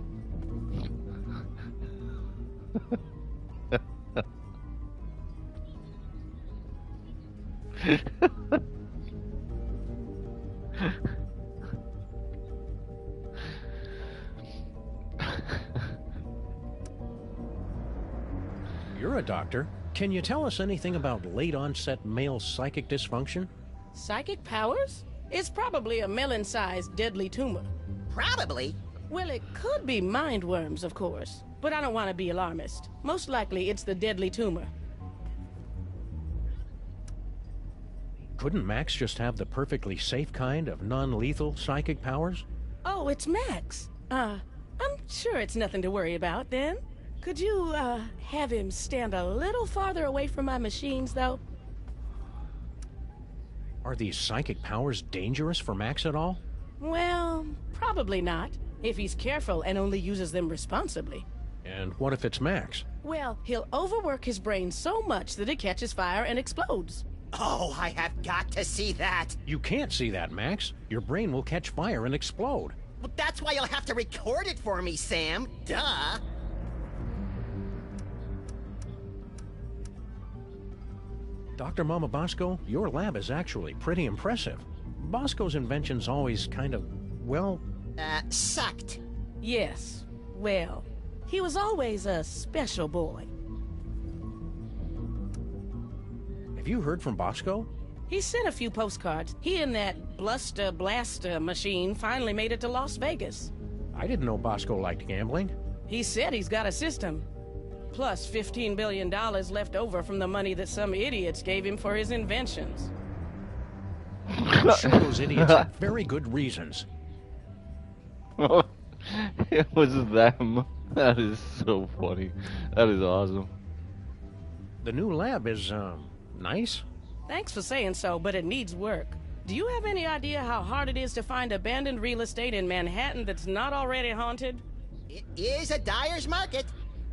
You're a doctor. Can you tell us anything about late-onset male psychic dysfunction? Psychic powers? It's probably a melon-sized deadly tumor. Probably? Well, it could be mind worms, of course. But I don't want to be alarmist. Most likely it's the deadly tumor. Couldn't Max just have the perfectly safe kind of non-lethal psychic powers? Oh, it's Max. I'm sure it's nothing to worry about, then. Could you, have him stand a little farther away from my machines, though? Are these psychic powers dangerous for Max at all? Well, probably not, if he's careful and only uses them responsibly. And what if it's Max? Well, he'll overwork his brain so much that it catches fire and explodes. Oh, I have got to see that. You can't see that, Max. Your brain will catch fire and explode. Well, that's why you'll have to record it for me, Sam. Duh. Dr. Mama Bosco, your lab is actually pretty impressive. Bosco's inventions always kind of, well... sucked. Yes. Well, he was always a special boy. Have you heard from Bosco? He sent a few postcards. He and that Bluster Blaster machine finally made it to Las Vegas. I didn't know Bosco liked gambling. He said he's got a system. Plus $15 billion left over from the money that some idiots gave him for his inventions. I'm sure those idiots had very good reasons. It was them. That is so funny. That is awesome. The new lab is, nice. Thanks for saying so, but it needs work. Do you have any idea how hard it is to find abandoned real estate in Manhattan that's not already haunted? It is a dyer's market.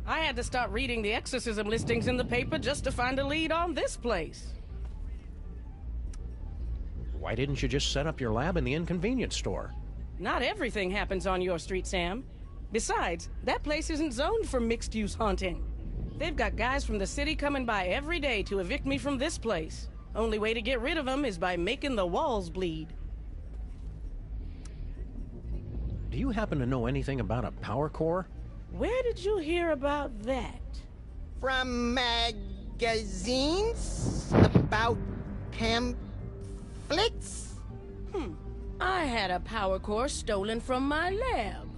I had to start reading the exorcism listings in the paper just to find a lead on this place. Why didn't you just set up your lab in the inconvenience store? Not everything happens on your street, Sam. Besides, that place isn't zoned for mixed-use haunting. They've got guys from the city coming by every day to evict me from this place. Only way to get rid of them is by making the walls bleed. Do you happen to know anything about a power core? Where did you hear about that? From magazines? About pamphlets? I had a power core stolen from my lab.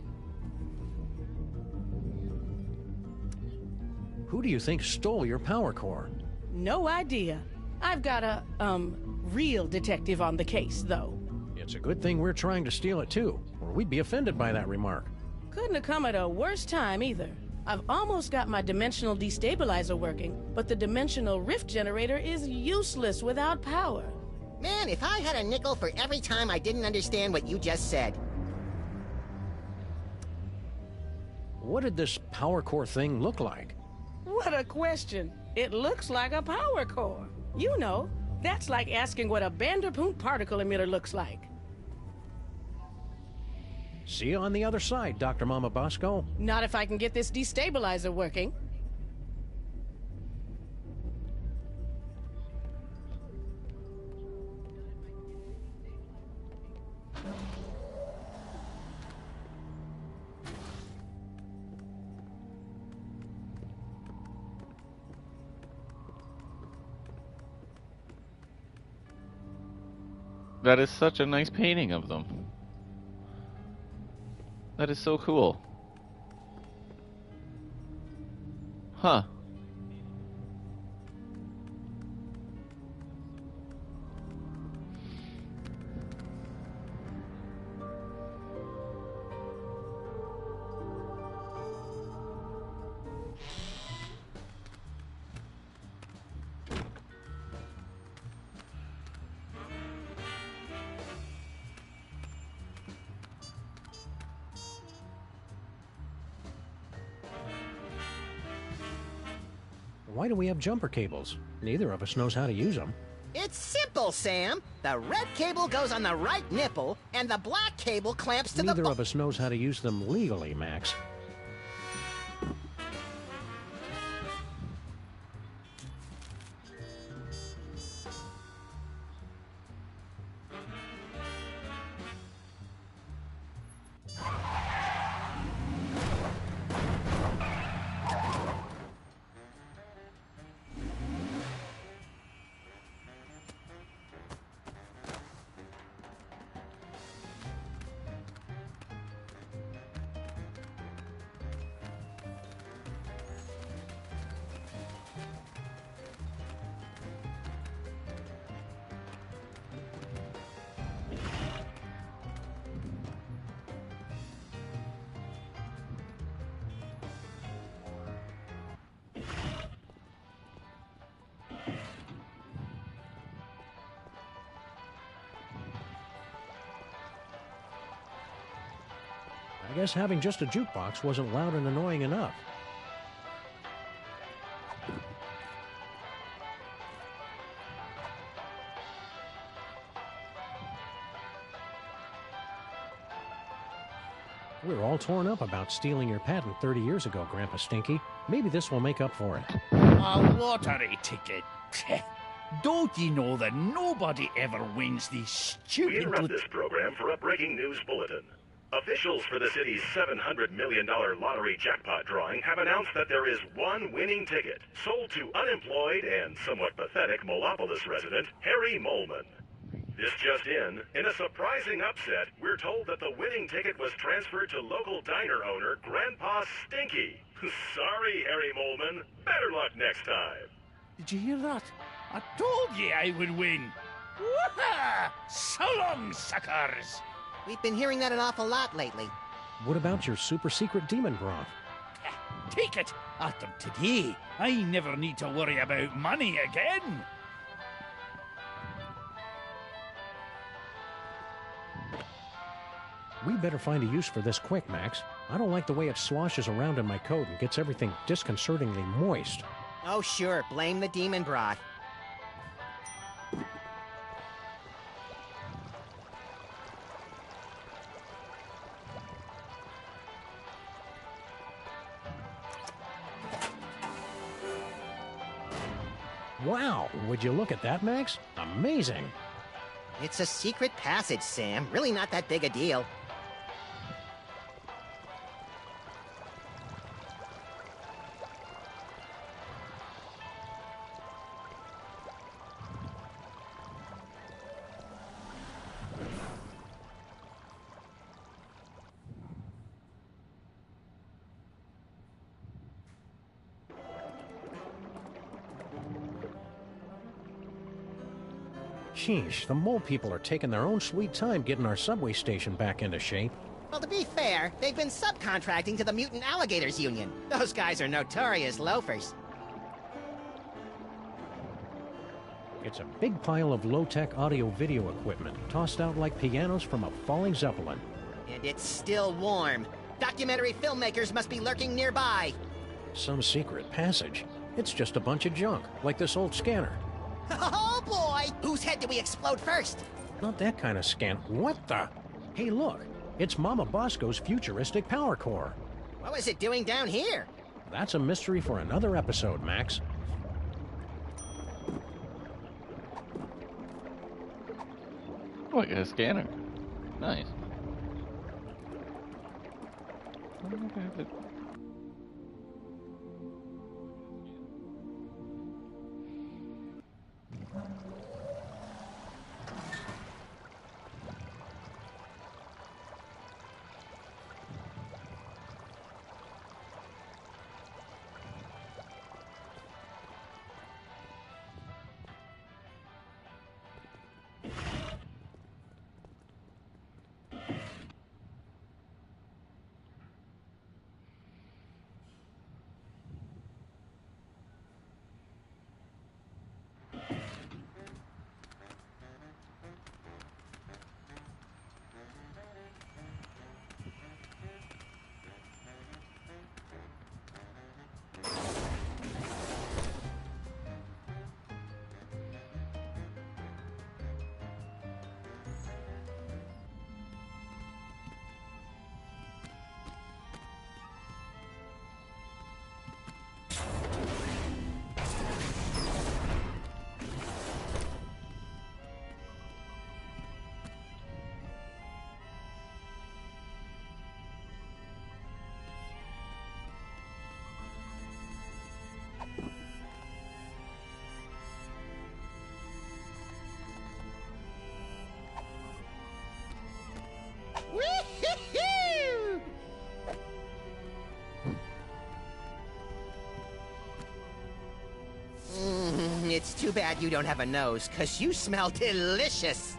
Who do you think stole your power core? No idea. I've got a, real detective on the case, though. It's a good thing we're trying to steal it, too, or we'd be offended by that remark. Couldn't have come at a worse time, either. I've almost got my dimensional destabilizer working, but the dimensional rift generator is useless without power. Man, if I had a nickel for every time I didn't understand what you just said. What did this power core thing look like? What a question. It looks like a power core. You know, that's like asking what a Vanderpunt particle emitter looks like. See you on the other side, Dr. Mama Bosco. Not if I can get this destabilizer working. That is such a nice painting of them. That is so cool. Huh. Why do we have jumper cables? Neither of us knows how to use them. It's simple, Sam. The red cable goes on the right nipple, and the black cable clamps to Neither of us knows how to use them legally, Max. I guess having just a jukebox wasn't loud and annoying enough. We were all torn up about stealing your patent 30 years ago, Grandpa Stinky. Maybe this will make up for it. A lottery ticket. Don't you know that nobody ever wins these We stupid... interrupt this program for a breaking news bulletin. Officials for the city's $700 million lottery jackpot drawing have announced that there is one winning ticket sold to unemployed and somewhat pathetic Molopolis resident Harry Molman. This just in a surprising upset, we're told that the winning ticket was transferred to local diner owner Grandpa Stinky. Sorry, Harry Molman. Better luck next time. Did you hear that? I told you I would win. Woohoo! So long, suckers! We've been hearing that an awful lot lately. What about your super secret demon broth? Take it. After today, I never need to worry about money again. We better find a use for this quick, Max. I don't like the way it sloshes around in my coat and gets everything disconcertingly moist. Oh, sure. Blame the demon broth. Wow, would you look at that, Max? Amazing. It's a secret passage, Sam. Really not that big a deal. Sheesh, the mole people are taking their own sweet time getting our subway station back into shape. Well, to be fair, they've been subcontracting to the Mutant Alligators Union. Those guys are notorious loafers. It's a big pile of low-tech audio-video equipment, tossed out like pianos from a falling Zeppelin. And it's still warm. Documentary filmmakers must be lurking nearby. Some secret passage. It's just a bunch of junk, like this old scanner. Oh, boy! Whose head do we explode first? Not that kind of scan. What the? Hey, look. It's Mama Bosco's futuristic power core. What was it doing down here? That's a mystery for another episode, Max. Oh, I got a scanner. Nice. Woo-hoo-hoo! It's too bad you don't have a nose, 'cause you smell delicious.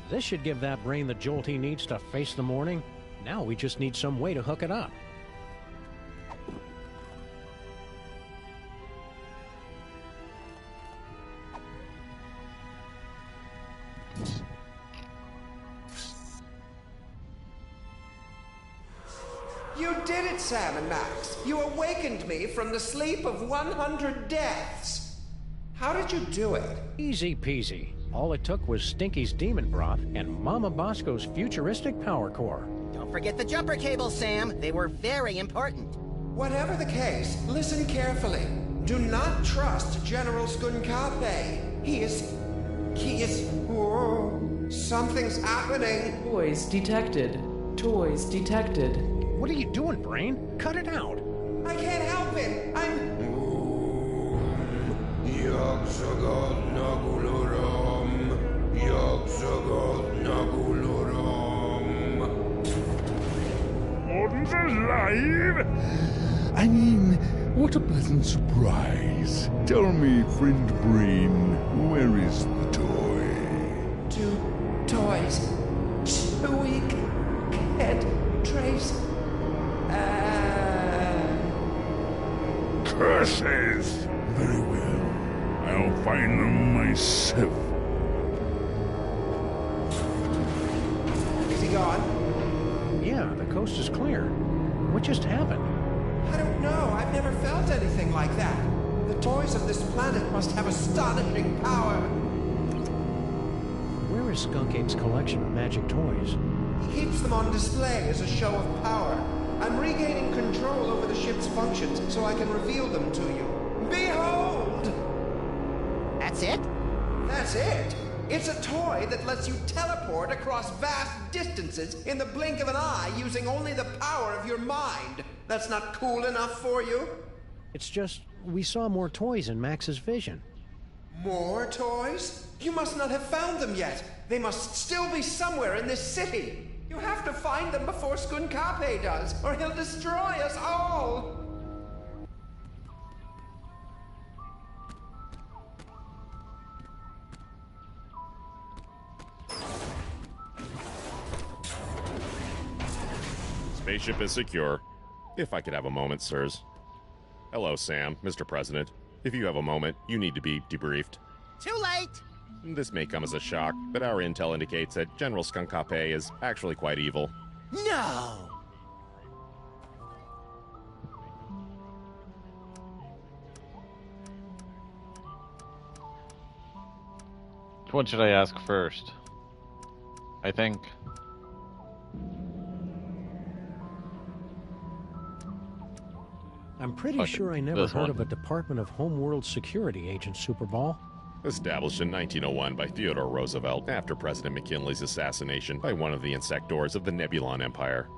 This should give that brain the jolt he needs to face the morning. Now we just need some way to hook it up. You did it, Sam and Max. You awakened me from the sleep of 100 deaths. How did you do it? Easy peasy. All it took was Stinky's demon broth and Mama Bosco's futuristic power core. Don't forget the jumper cables, Sam. They were very important. Whatever the case, listen carefully. Do not trust General Skunkape. He is... Whoa. Something's happening. Toys detected. Toys detected. What are you doing, Brain? Cut it out. I can't help it. I'm... Alive? I mean, what a pleasant surprise. Tell me, friend Brain, where is the toy? 2 toys. 2 weak. Can't trace. Curses! Very well. I'll find them myself. Is he gone? Yeah, the coast is clear. What just happened? I don't know. I've never felt anything like that. The toys of this planet must have astonishing power. Where is Skunk Ape's collection of magic toys? He keeps them on display as a show of power. I'm regaining control over the ship's functions so I can reveal them to you. Behold! That's it? That's it! It's a toy that lets you teleport across vast distances in the blink of an eye using only the power of your mind. That's not cool enough for you? It's just, we saw more toys in Max's vision. More toys? You must not have found them yet. They must still be somewhere in this city. You have to find them before Skunkape does, or he'll destroy us all! Spaceship is secure. If I could have a moment, sirs. Hello, Sam, Mr. President. If you have a moment, you need to be debriefed. Too late! This may come as a shock, but our intel indicates that General Skunkape is actually quite evil. No! Which one should I ask first? I think... I'm pretty sure I never heard of a Department of Homeworld Security, Agent Superball. Established in 1901 by Theodore Roosevelt after President McKinley's assassination by one of the insectors of the Nebulon Empire.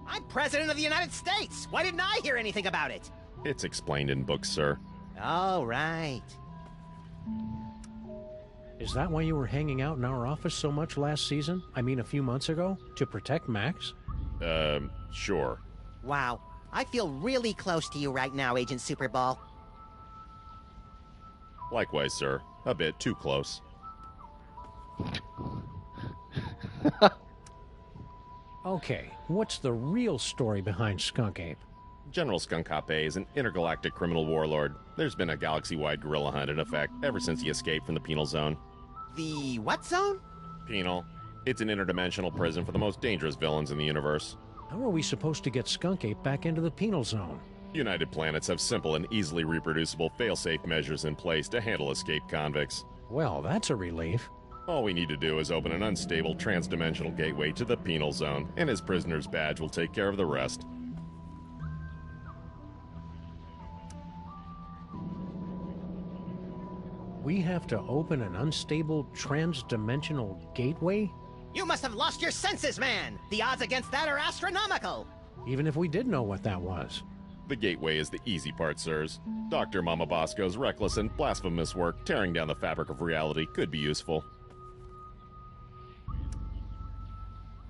I'm President of the United States! Why didn't I hear anything about it? It's explained in books, sir. Oh, right. Is that why you were hanging out in our office so much last season? I mean, a few months ago? To protect Max? Sure. Wow. I feel really close to you right now, Agent Superball. Likewise, sir. A bit too close. Okay, what's the real story behind Skunk Ape? General Skunkape is an intergalactic criminal warlord. There's been a galaxy-wide guerrilla hunt in effect ever since he escaped from the penal zone. The what zone? Penal. It's an interdimensional prison for the most dangerous villains in the universe. How are we supposed to get Skunk Ape back into the penal zone? United Planets have simple and easily reproducible fail-safe measures in place to handle escaped convicts. Well, that's a relief. All we need to do is open an unstable trans-dimensional gateway to the penal zone, and his prisoner's badge will take care of the rest. We have to open an unstable trans-dimensional gateway? You must have lost your senses, man! The odds against that are astronomical! Even if we did know what that was. The gateway is the easy part, sirs. Dr. Mama Bosco's reckless and blasphemous work tearing down the fabric of reality could be useful.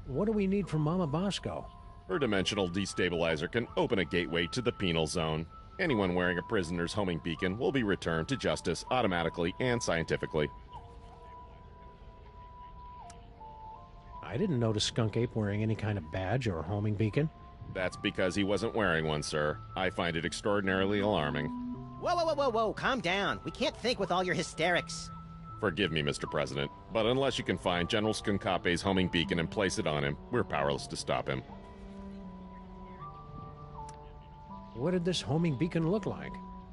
What do we need from Mama Bosco? Her dimensional destabilizer can open a gateway to the penal zone. Anyone wearing a prisoner's homing beacon will be returned to justice automatically and scientifically. I didn't notice Skunk Ape wearing any kind of badge or homing beacon. That's because he wasn't wearing one, sir. I find it extraordinarily alarming. Whoa, whoa, whoa, whoa, whoa, calm down. We can't think with all your hysterics. Forgive me, Mr. President, but unless you can find General Skunkape's homing beacon and place it on him, we're powerless to stop him. What did this homing beacon look like?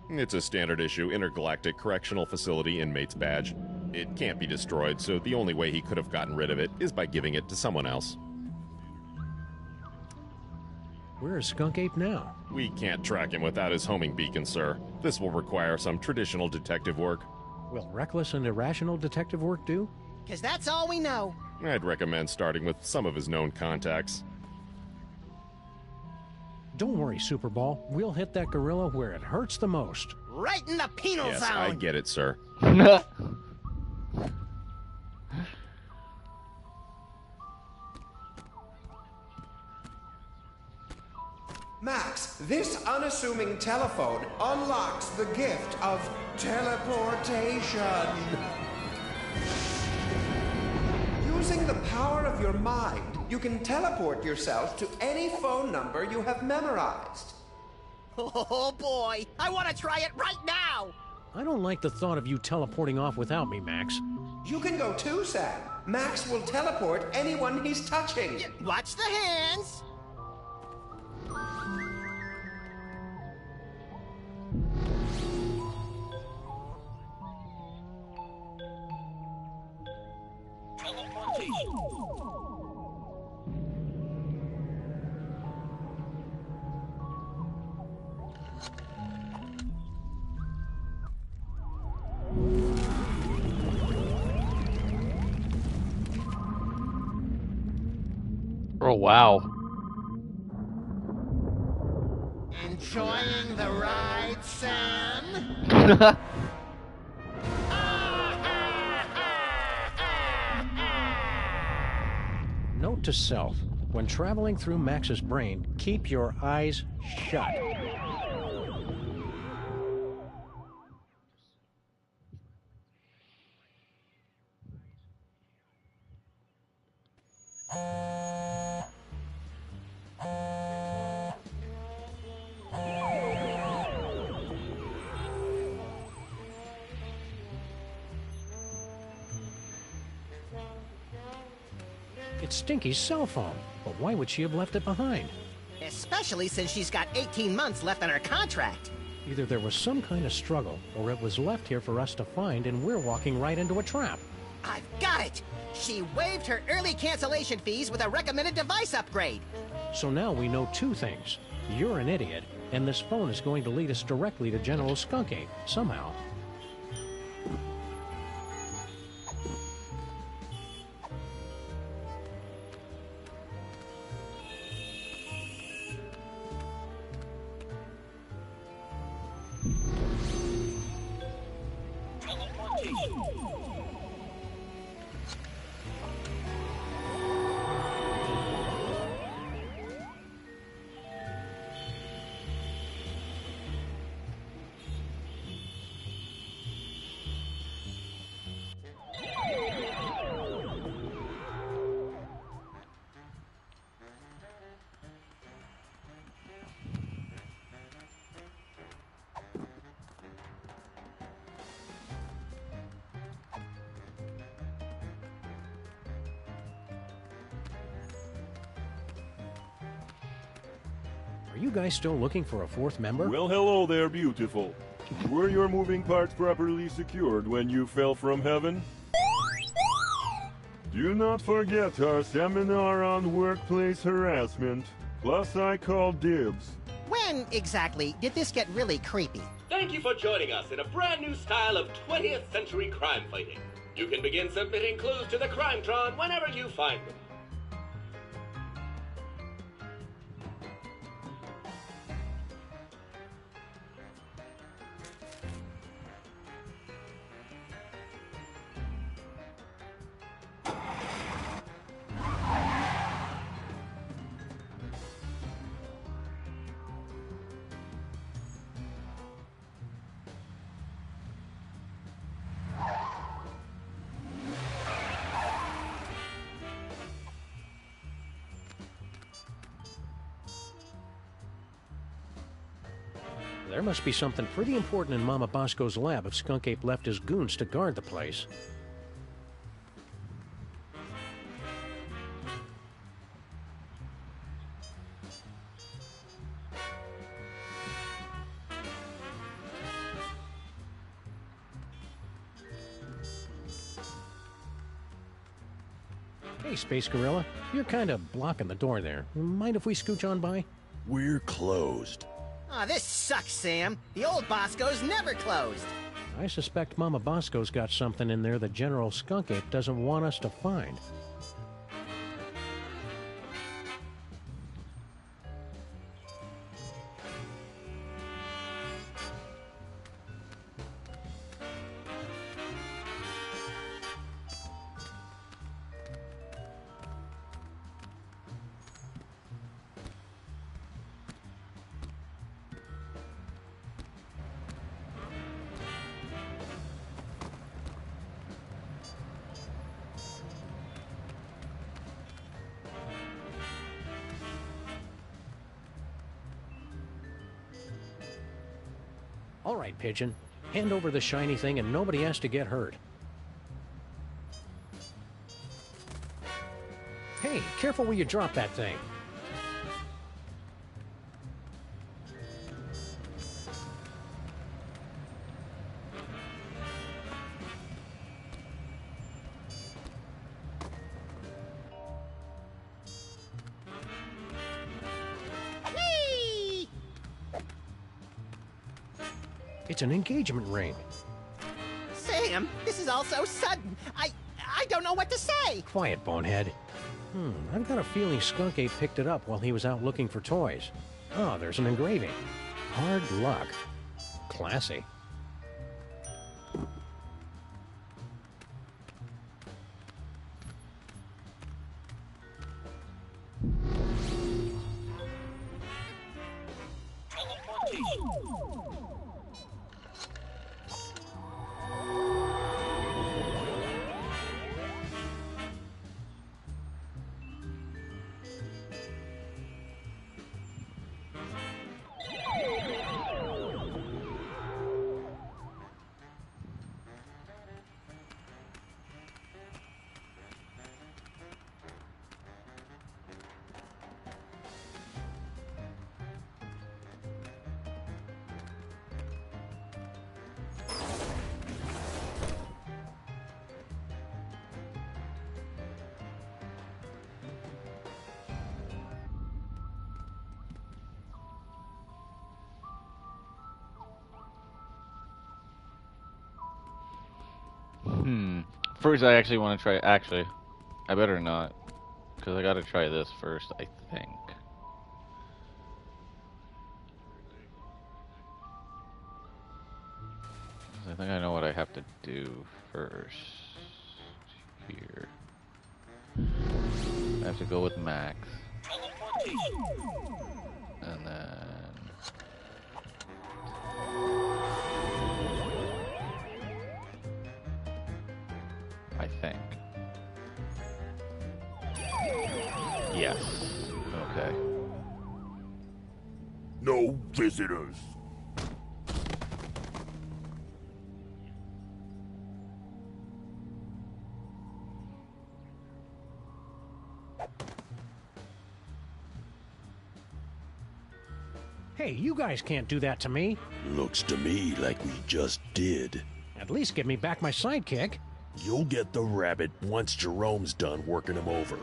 It's a standard issue intergalactic correctional facility inmate's badge. It can't be destroyed, so the only way he could have gotten rid of it is by giving it to someone else. Where is Skunk Ape now? We can't track him without his homing beacon, sir. This will require some traditional detective work. Will reckless and irrational detective work do? 'Cause that's all we know. I'd recommend starting with some of his known contacts. Don't worry, Superball. We'll hit that gorilla where it hurts the most. Right in the penal Yes, zone. I get it, sir. Max, this unassuming telephone unlocks the gift of teleportation. Using the power of your mind, you can teleport yourself to any phone number you have memorized. Oh boy, I want to try it right now. I don't like the thought of you teleporting off without me, Max. You can go too, Sam. Max will teleport anyone he's touching. Watch the hands. Oh, wow. Enjoying the ride, Sam? Note to self, when traveling through Max's brain, keep your eyes shut. It's Stinky's cell phone, but why would she have left it behind? Especially since she's got 18 months left on her contract. Either there was some kind of struggle, or it was left here for us to find, and we're walking right into a trap. I've got it! She waived her early cancellation fees with a recommended device upgrade. So now we know two things. You're an idiot, and this phone is going to lead us directly to General Skunk Ape, somehow. Are you guys still looking for a fourth member? Well, hello there, beautiful. Were your moving parts properly secured when you fell from heaven? Do not forget our seminar on workplace harassment. Plus, I call dibs. When, exactly, did this get really creepy? Thank you for joining us in a brand new style of 20th century crime fighting. You can begin submitting clues to the Crimetron whenever you find them. There must be something pretty important in Mama Bosco's lab if Skunk Ape left his goons to guard the place. Hey, Space Gorilla. You're kind of blocking the door there. Mind if we scooch on by? We're closed. Aw, this sucks, Sam. The old Bosco's never closed. I suspect Mama Bosco's got something in there that General Skunk Ape doesn't want us to find. All right, Pigeon. Hand over the shiny thing and nobody has to get hurt. Hey, careful where you drop that thing. Whee! It's an engagement ring. Sam, this is all so sudden. I don't know what to say. Quiet, bonehead. I've got a feeling Skunk Ape picked it up while he was out looking for toys. Oh, there's an engraving. Hard luck. Classy. First, I actually want to try. Actually, I better not, because I gotta try this first, I think. I think I know what I have to do first. Here. I have to go with Max. And then... I think. Yes. Okay. No visitors. Hey, you guys can't do that to me. Looks to me like we just did. At least give me back my sidekick. You'll get the rabbit once Jerome's done working him over.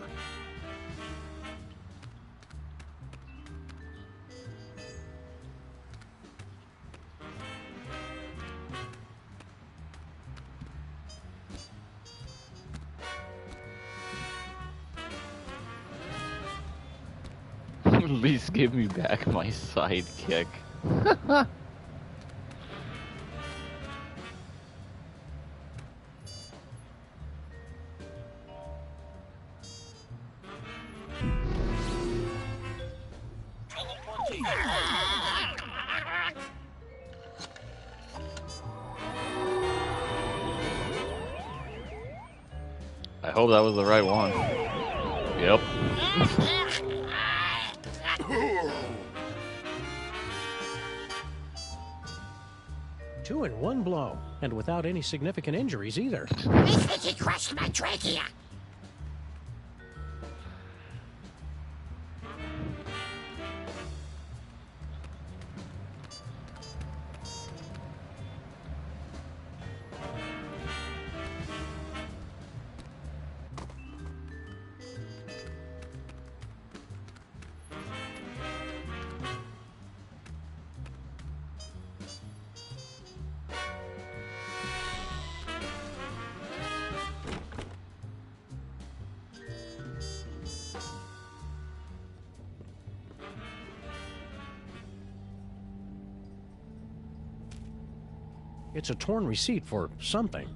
At least give me back my sidekick. I hope that was the right one. Yep. Two in one blow, and without any significant injuries either. I think he crushed my trachea. It's a torn receipt for something.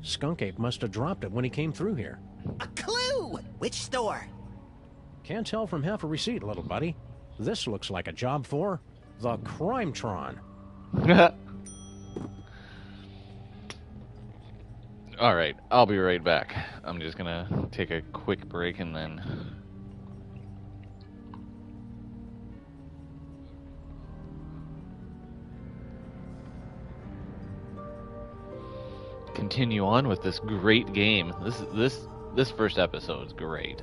Skunk Ape must have dropped it when he came through here. A clue! Which store? Can't tell from half a receipt, little buddy. This looks like a job for the Crimetron. Alright, I'll be right back. I'm just gonna take a quick break and then continue on with this great game. This first episode is great.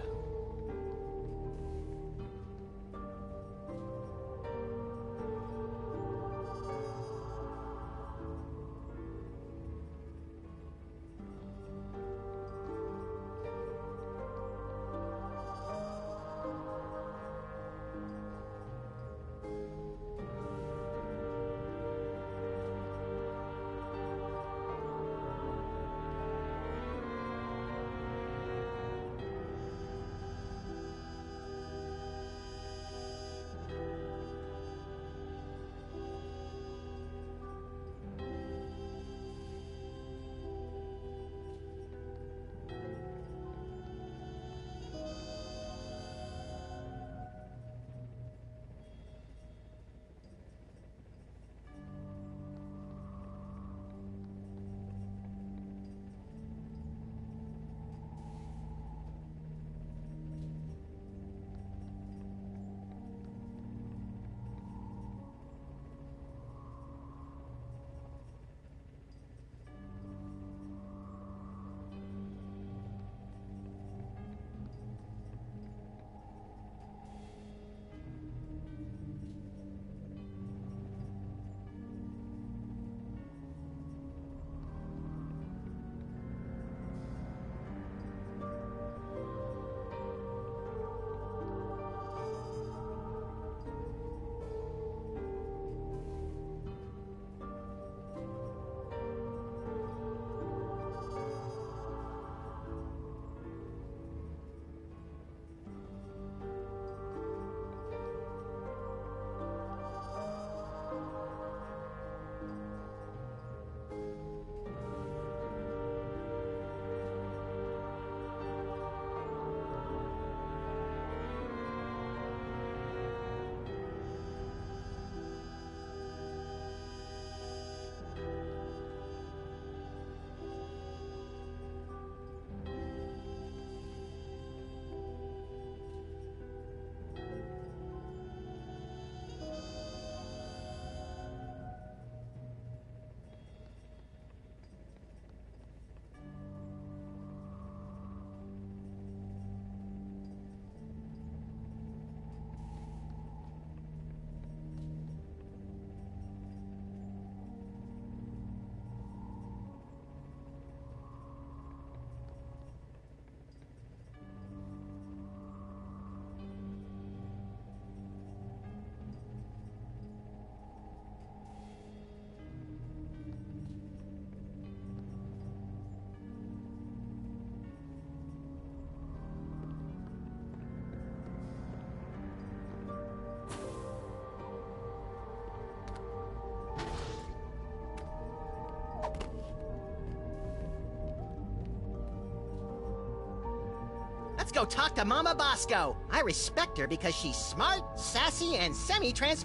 Let's go talk to Mama Bosco. I respect her because she's smart, sassy, and semi-trans...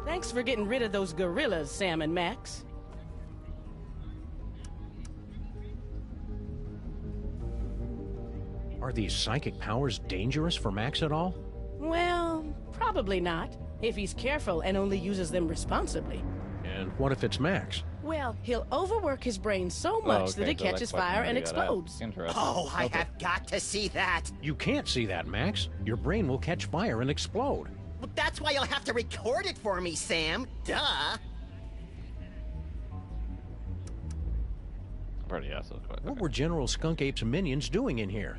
Thanks for getting rid of those gorillas, Sam and Max. Are these psychic powers dangerous for Max at all? Well, probably not, if he's careful and only uses them responsibly. And what if it's Max? Well, he'll overwork his brain so much that it catches fire and explodes. Oh, I have got to see that. You can't see that, Max. Your brain will catch fire and explode. Well, that's why you'll have to record it for me, Sam. Duh. I've already asked those questions. What were General Skunk Ape's minions doing in here?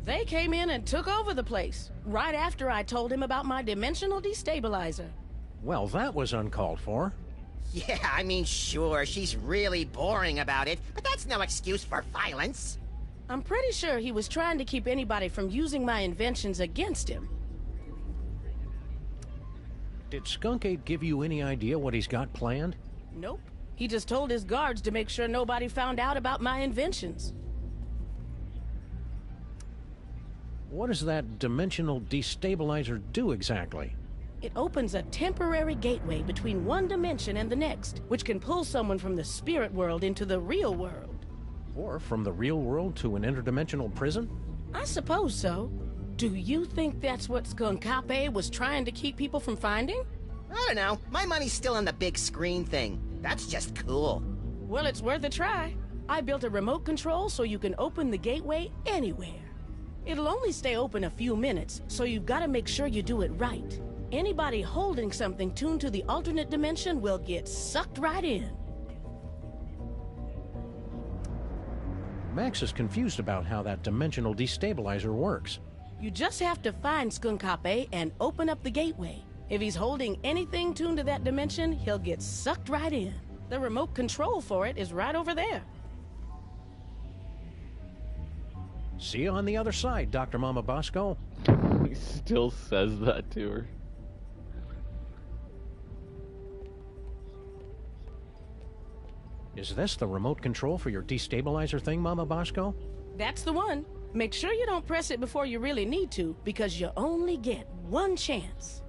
They came in and took over the place, right after I told him about my dimensional destabilizer. Well, that was uncalled for. Yeah, I mean, sure, she's really boring about it, but that's no excuse for violence. I'm pretty sure he was trying to keep anybody from using my inventions against him. Did Skunk Ape give you any idea what he's got planned? Nope. He just told his guards to make sure nobody found out about my inventions. What does that dimensional destabilizer do exactly? It opens a temporary gateway between one dimension and the next, which can pull someone from the spirit world into the real world. Or from the real world to an interdimensional prison? I suppose so. Do you think that's what Skunkape was trying to keep people from finding? I don't know. My money's still on the big screen thing. That's just cool. Well, it's worth a try. I built a remote control so you can open the gateway anywhere. It'll only stay open a few minutes, so you've got to make sure you do it right. Anybody holding something tuned to the alternate dimension will get sucked right in. Max is confused about how that dimensional destabilizer works. You just have to find Skunkape and open up the gateway. If he's holding anything tuned to that dimension, he'll get sucked right in. The remote control for it is right over there. See you on the other side, Dr. Mama Bosco. He still says that to her. Is this the remote control for your destabilizer thing, Mama Bosco? That's the one. Make sure you don't press it before you really need to, because you only get one chance.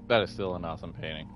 That is still an awesome painting.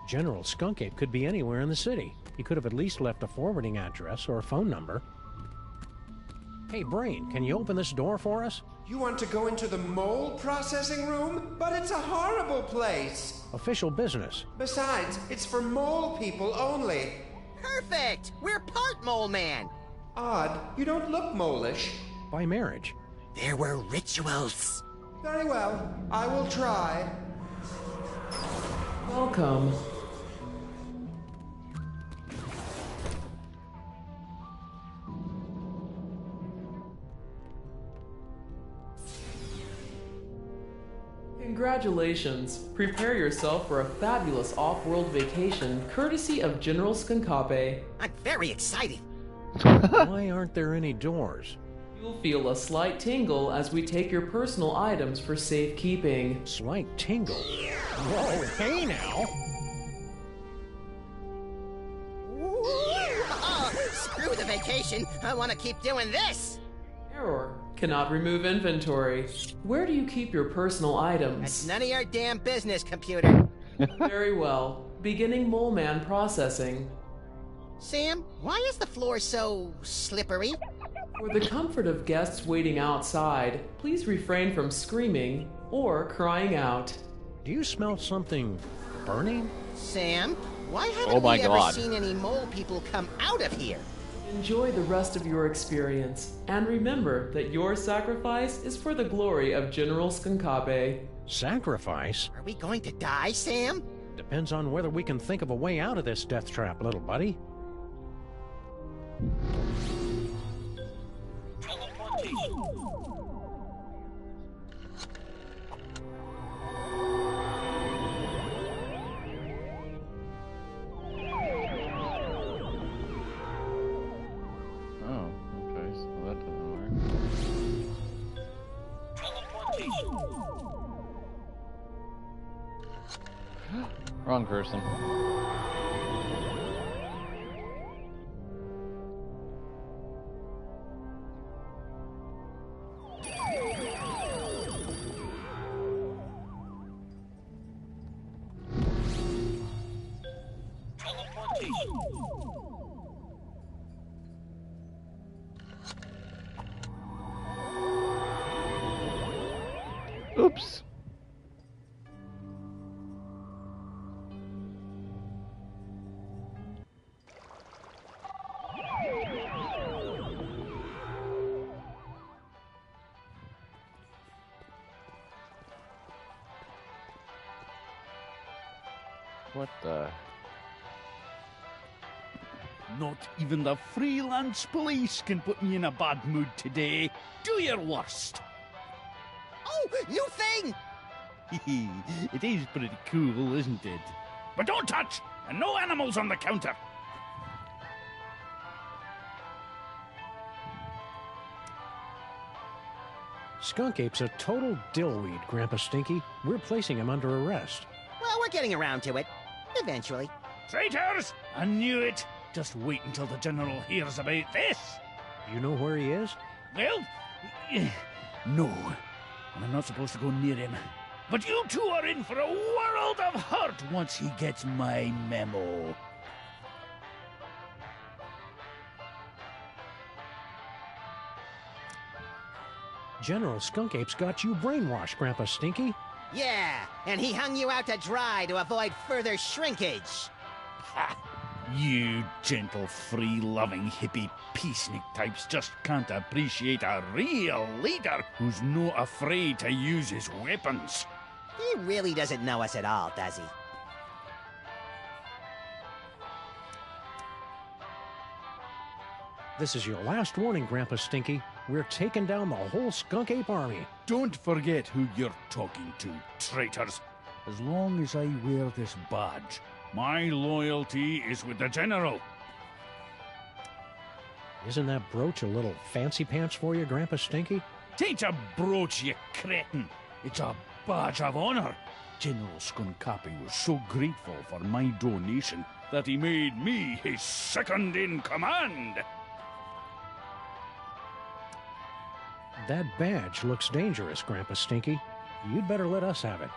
General Skunkape could be anywhere in the city. He could have at least left a forwarding address or a phone number. Hey, Brain, can you open this door for us? You want to go into the mole processing room? But it's a horrible place. Official business. Besides, it's for mole people only. Perfect! We're part mole man. Odd, you don't look mole-ish. By marriage. There were rituals. Very well, I will try. Welcome. Congratulations. Prepare yourself for a fabulous off-world vacation courtesy of General Skunkape. I'm very excited. Why aren't there any doors? You'll feel a slight tingle as we take your personal items for safekeeping. Slight tingle? Whoa, hey now! Screw the vacation. I want to keep doing this. Error. Cannot remove inventory. Where do you keep your personal items? That's none of your damn business, computer. Very well. Beginning Mole Man processing. Sam, why is the floor so slippery? For the comfort of guests waiting outside, please refrain from screaming or crying out. Do you smell something burning? Sam, why haven't we ever seen any mole people come out of here? Enjoy the rest of your experience, and remember that your sacrifice is for the glory of General Skunkape. Sacrifice? Are we going to die, Sam? Depends on whether we can think of a way out of this death trap, little buddy. Wrong person. Oops. What the? Not even the freelance police can put me in a bad mood today. Do your worst. Oh, new thing! It is pretty cool, isn't it? But don't touch! And no animals on the counter! Skunk Ape's a total dillweed, Grandpa Stinky. We're placing him under arrest. Well, we're getting around to it. Eventually. Traitors! I knew it! Just wait until the General hears about this! You know where he is? Well, no. And I'm not supposed to go near him. But you two are in for a world of hurt once he gets my memo. General Skunk Ape's got you brainwashed, Grandpa Stinky. Yeah, and he hung you out to dry to avoid further shrinkage. Ha! You gentle, free-loving, hippie peacenik types just can't appreciate a real leader who's not afraid to use his weapons. He really doesn't know us at all, does he? This is your last warning, Grandpa Stinky. We're taking down the whole Skunk Ape army. Don't forget who you're talking to, traitors. As long as I wear this badge, my loyalty is with the General. Isn't that brooch a little fancy pants for you, Grandpa Stinky? Tain't a brooch, you cretin. It's a badge of honor. General Skunkapi was so grateful for my donation that he made me his second in command. That badge looks dangerous, Grandpa Stinky. You'd better let us have it.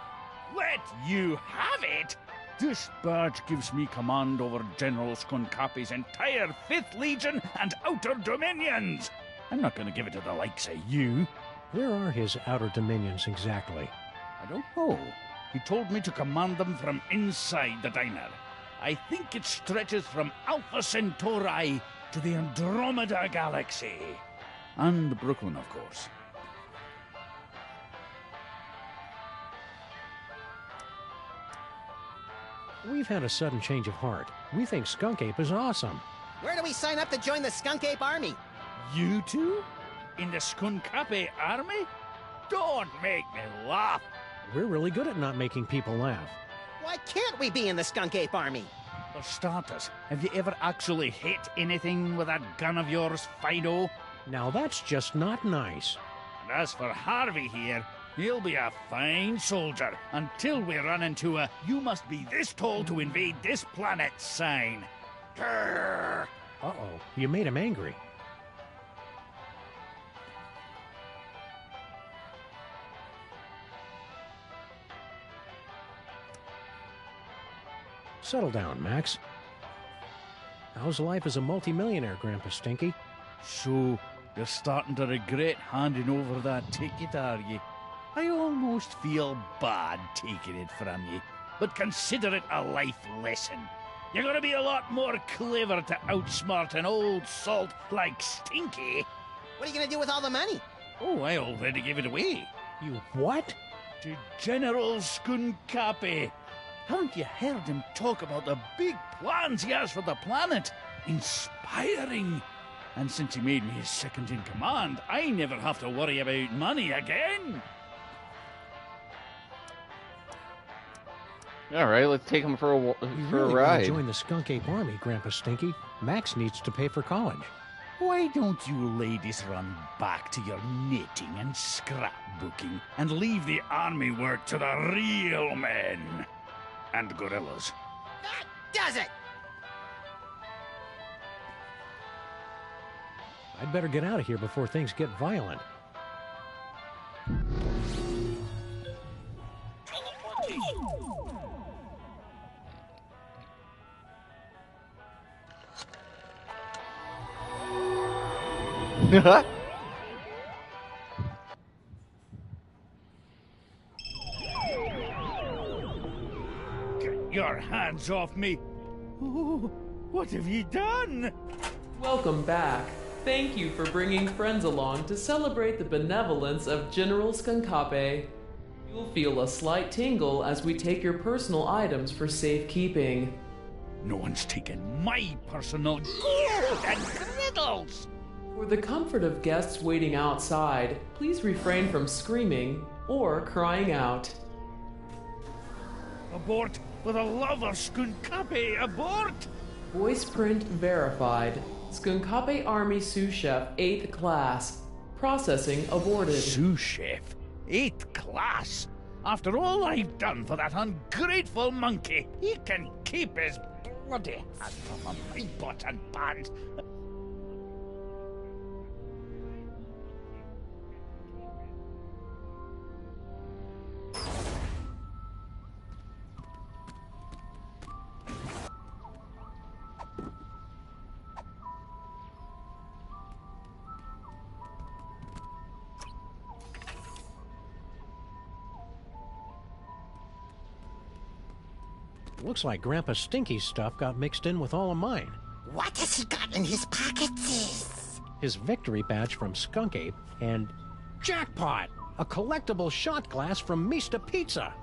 Let you have it? This badge gives me command over General Skunkapi's entire 5th Legion and Outer Dominions. I'm not going to give it to the likes of you. Where are his Outer Dominions exactly? I don't know. He told me to command them from inside the diner. I think it stretches from Alpha Centauri to the Andromeda Galaxy. And Brooklyn, of course. We've had a sudden change of heart. We think Skunk Ape is awesome. Where do we sign up to join the Skunk Ape army? You two? In the Skunkapi army? Don't make me laugh. We're really good at not making people laugh. Why can't we be in the Skunk Ape army? For starters, have you ever actually hit anything with that gun of yours, Fido? Now that's just not nice. And as for Harvey here, he'll be a fine soldier until we run into a "you must be this tall to invade this planet" sign. Grrr. Uh-oh, you made him angry. Settle down, Max. How's life as a multimillionaire, Grandpa Stinky? So, you're starting to regret handing over that ticket, are you? I almost feel bad taking it from you, but consider it a life lesson. You're gonna be a lot more clever to outsmart an old salt like Stinky. What are you gonna do with all the money? Oh, I already gave it away. You what? To General Skunkapi. Haven't you heard him talk about the big plans he has for the planet? Inspiring. And since he made me his second in command, I never have to worry about money again. All right, let's take him for a You really ride. want to join the Skunk Ape army, Grandpa Stinky. Max needs to pay for college. Why don't you ladies run back to your knitting and scrapbooking and leave the army work to the real men and gorillas? That does it! I'd better get out of here before things get violent. Get your hands off me! Oh, what have ye done? Welcome back. Thank you for bringing friends along to celebrate the benevolence of General Skunkape. You'll feel a slight tingle as we take your personal items for safekeeping. No one's taken my personal gold and griddles! For the comfort of guests waiting outside, please refrain from screaming or crying out. Abort! For the love of Skunkape, abort! Voice print verified. Skunkape Army Sous Chef 8th Class. Processing aborted. Sous Chef? 8th Class? After all I've done for that ungrateful monkey, he can keep his bloody hands off of my pots and pans. Looks like Grandpa Stinky's stuff got mixed in with all of mine. What has he got in his pockets? His victory badge from Skunk Ape and jackpot! A collectible shot glass from Mista Pizza!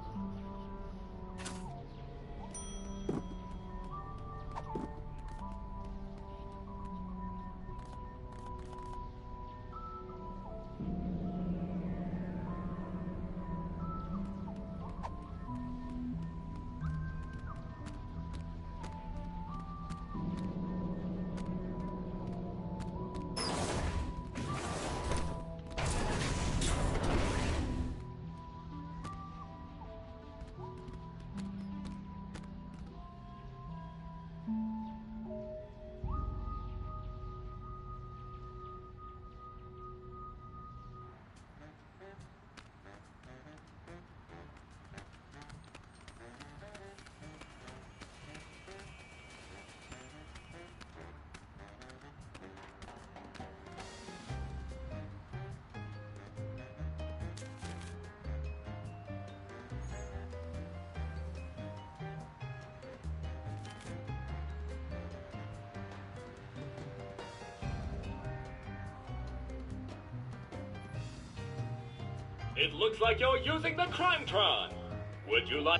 It looks like you're using the Crimetron. Would you like...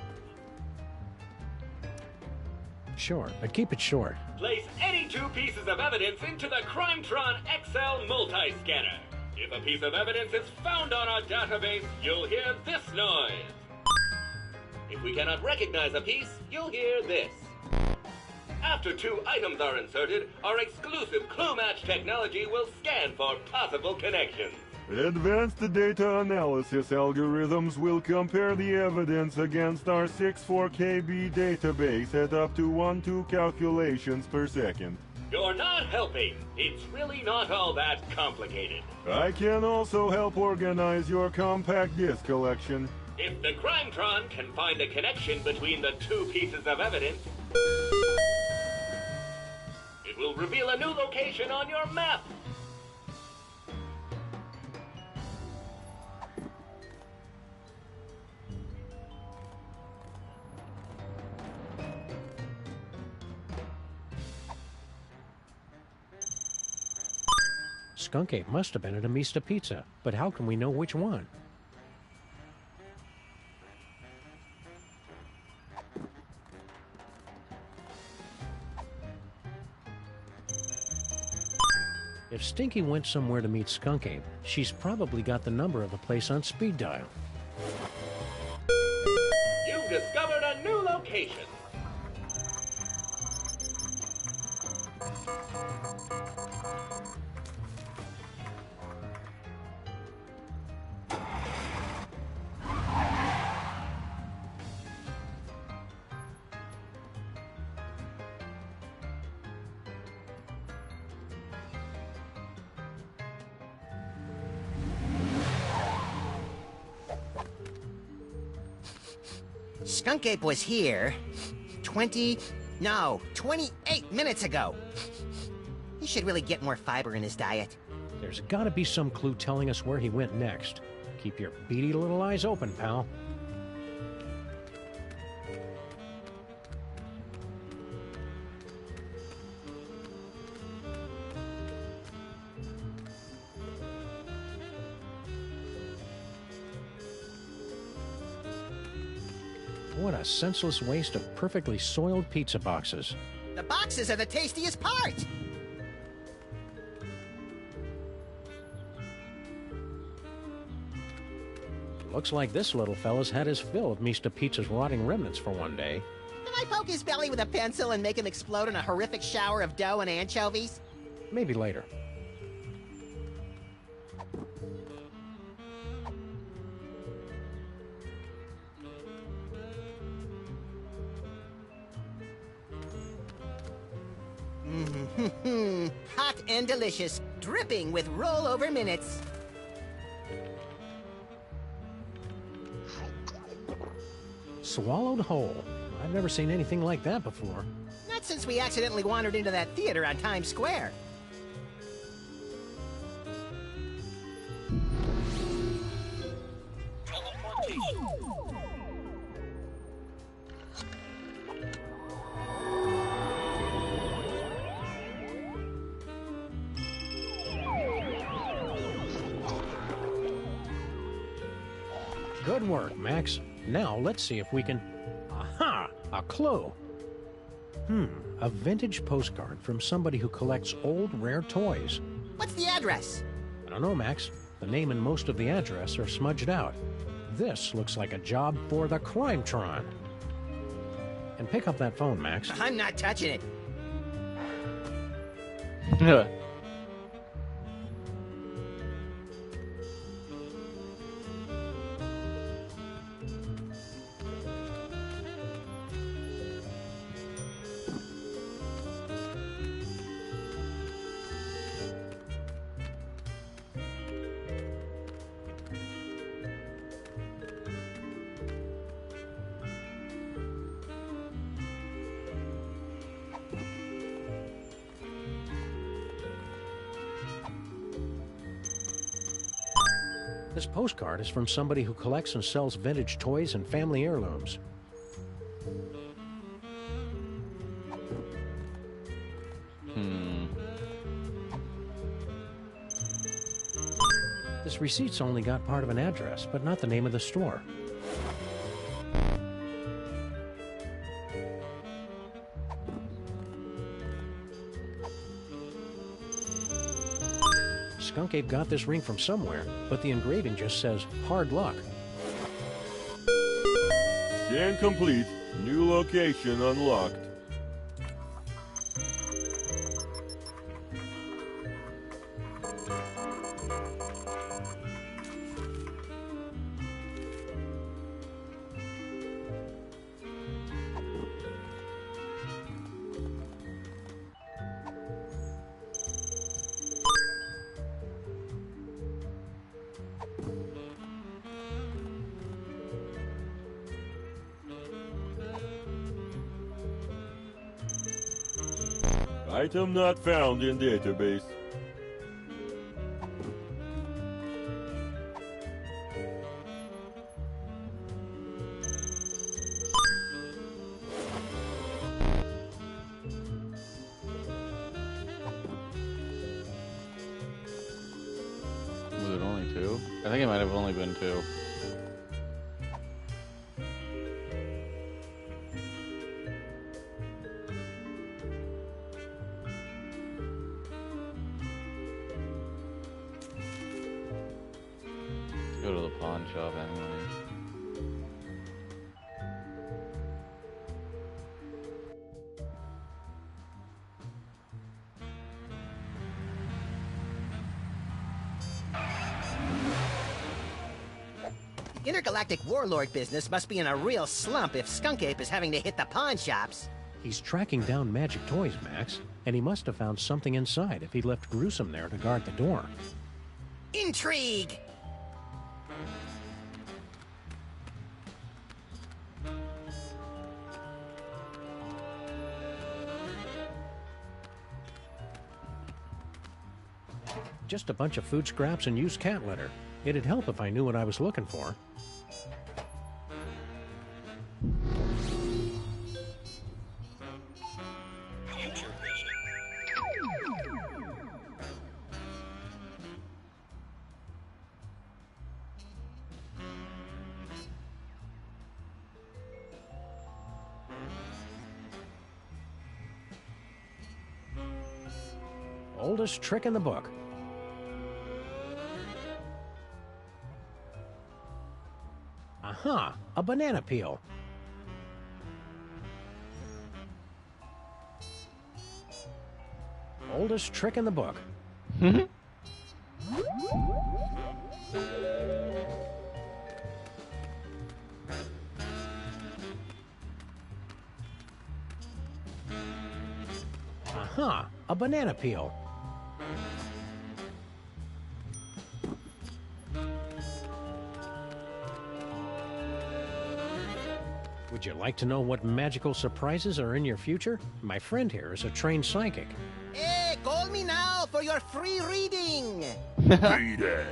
Sure, but keep it short. Place any two pieces of evidence into the Crimetron XL multi-scanner. If a piece of evidence is found on our database, you'll hear this noise. If we cannot recognize a piece, you'll hear this. After two items are inserted, our exclusive clue match technology will scan for possible connections. Advanced data analysis algorithms will compare the evidence against our 64KB database at up to 1-2 calculations per second. You're not helping. It's really not all that complicated. I can also help organize your compact disc collection. If the Crimetron can find a connection between the two pieces of evidence, it will reveal a new location on your map. Skunk Ape must have been at a Mista Pizza, but how can we know which one? If Stinky went somewhere to meet Skunk Ape, she's probably got the number of the place on speed dial. You've discovered a new location. Skunk Ape was here 28 minutes ago. He should really get more fiber in his diet. There's gotta be some clue telling us where he went next. Keep your beady little eyes open, pal. What a senseless waste of perfectly soiled pizza boxes. The boxes are the tastiest part! Looks like this little fella's had his fill of Mr. Pizza's rotting remnants for one day. Can I poke his belly with a pencil and make him explode in a horrific shower of dough and anchovies? Maybe later. Hot and delicious, dripping with rollover minutes. Swallowed whole. I've never seen anything like that before. Not since we accidentally wandered into that theater on Times Square. Good work, Max. Now let's see if we can... Aha! A clue! A vintage postcard from somebody who collects old, rare toys. What's the address? I don't know, Max. The name and most of the address are smudged out. This looks like a job for the Crimetron. And pick up that phone, Max. I'm not touching it. This postcard is from somebody who collects and sells vintage toys and family heirlooms. This receipt's only got part of an address, but not the name of the store. Skunk Ape got this ring from somewhere, but the engraving just says, hard luck. Scan complete. New location unlocked. Item not found in database. Was it only 2? I think it might have only been 2. Go to the pawn shop anyway. The intergalactic warlord business must be in a real slump if Skunk Ape is having to hit the pawn shops. He's tracking down magic toys, Max, and he must have found something inside if he left Gruesome there to guard the door. Intrigue! Just a bunch of food scraps and used cat litter. It'd help if I knew what I was looking for. Future vision. Oldest trick in the book. Aha! A banana peel. Oldest trick in the book. Aha! A banana peel. Would you like to know what magical surprises are in your future? My friend here is a trained psychic. Hey, call me now for your free reading! Read it.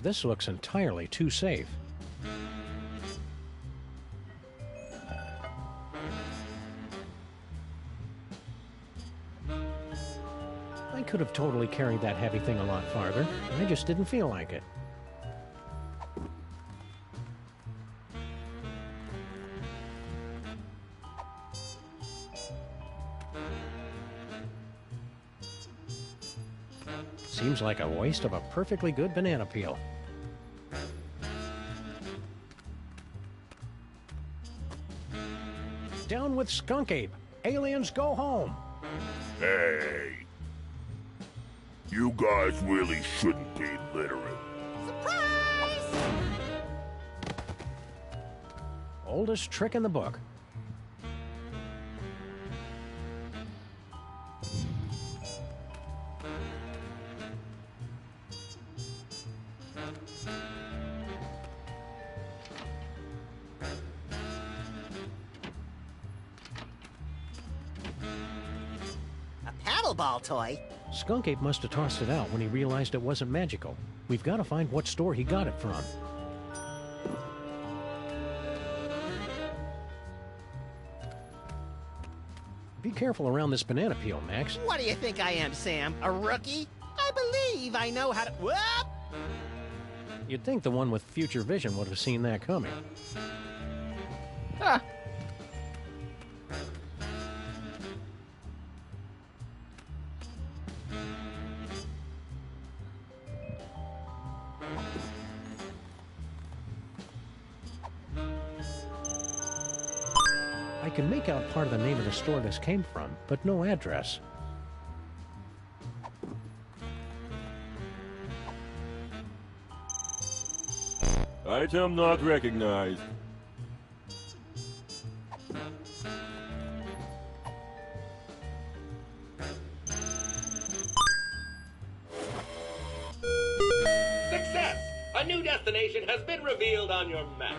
This looks entirely too safe. I could have totally carried that heavy thing a lot farther. I just didn't feel like it. Seems like a waste of a perfectly good banana peel. Down with Skunk Ape! Aliens go home! Hey. You guys really shouldn't be littering. Oldest trick in the book. Paddleball toy? Skunk Ape must have tossed it out when he realized it wasn't magical. We've got to find what store he got it from. Be careful around this banana peel, Max. What do you think I am, Sam? A rookie? I believe I know how to... Whoop! You'd think the one with future vision would have seen that coming. Ah. I can make out part of the name of the store this came from, but no address. Item not recognized. Success! A new destination has been revealed on your map.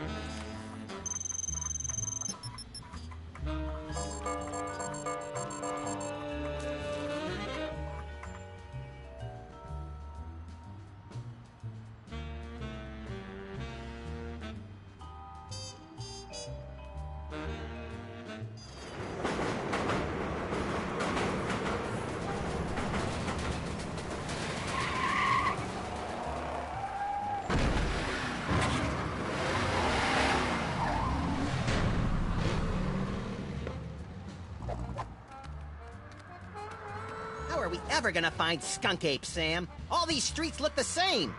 How are we ever gonna find Skunk Ape, Sam? All these streets look the same.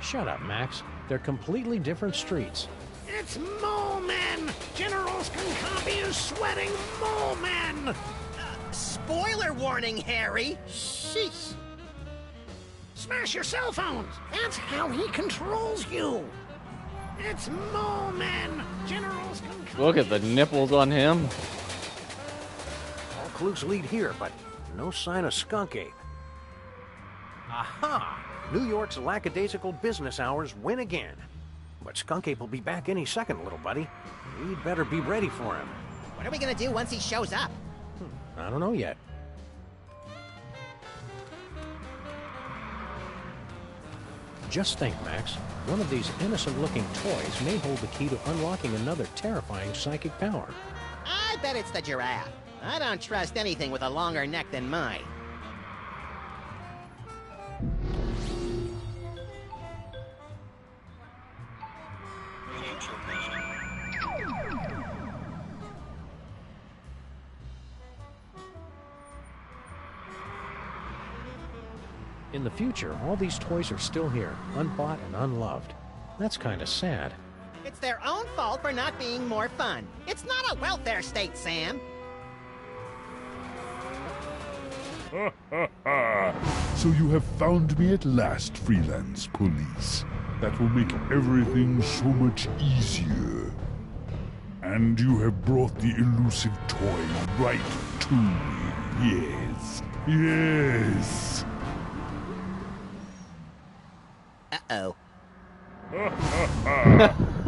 Shut up, Max. They're completely different streets. It's Mole Men! General Skunkapi is sweating Mole Men! Spoiler warning, Harry! Sheesh! Smash your cell phones! That's how he controls you! It's Mole Men! General Skunkapi... Look at the nipples on him. All clues lead here, but no sign of Skunk Ape. Aha! New York's lackadaisical business hours win again. but Skunk Ape will be back any second, little buddy. We'd better be ready for him. What are we gonna do once he shows up? I don't know yet. Just think, Max. One of these innocent-looking toys may hold the key to unlocking another terrifying psychic power. I bet it's the giraffe. I don't trust anything with a longer neck than mine. Future vision. In the future, all these toys are still here, unbought and unloved. That's kind of sad. It's their own fault for not being more fun. It's not a welfare state, Sam. So you have found me at last, freelance police. That will make everything so much easier. And you have brought the elusive toy right to me. Yes. Yes. Uh-oh.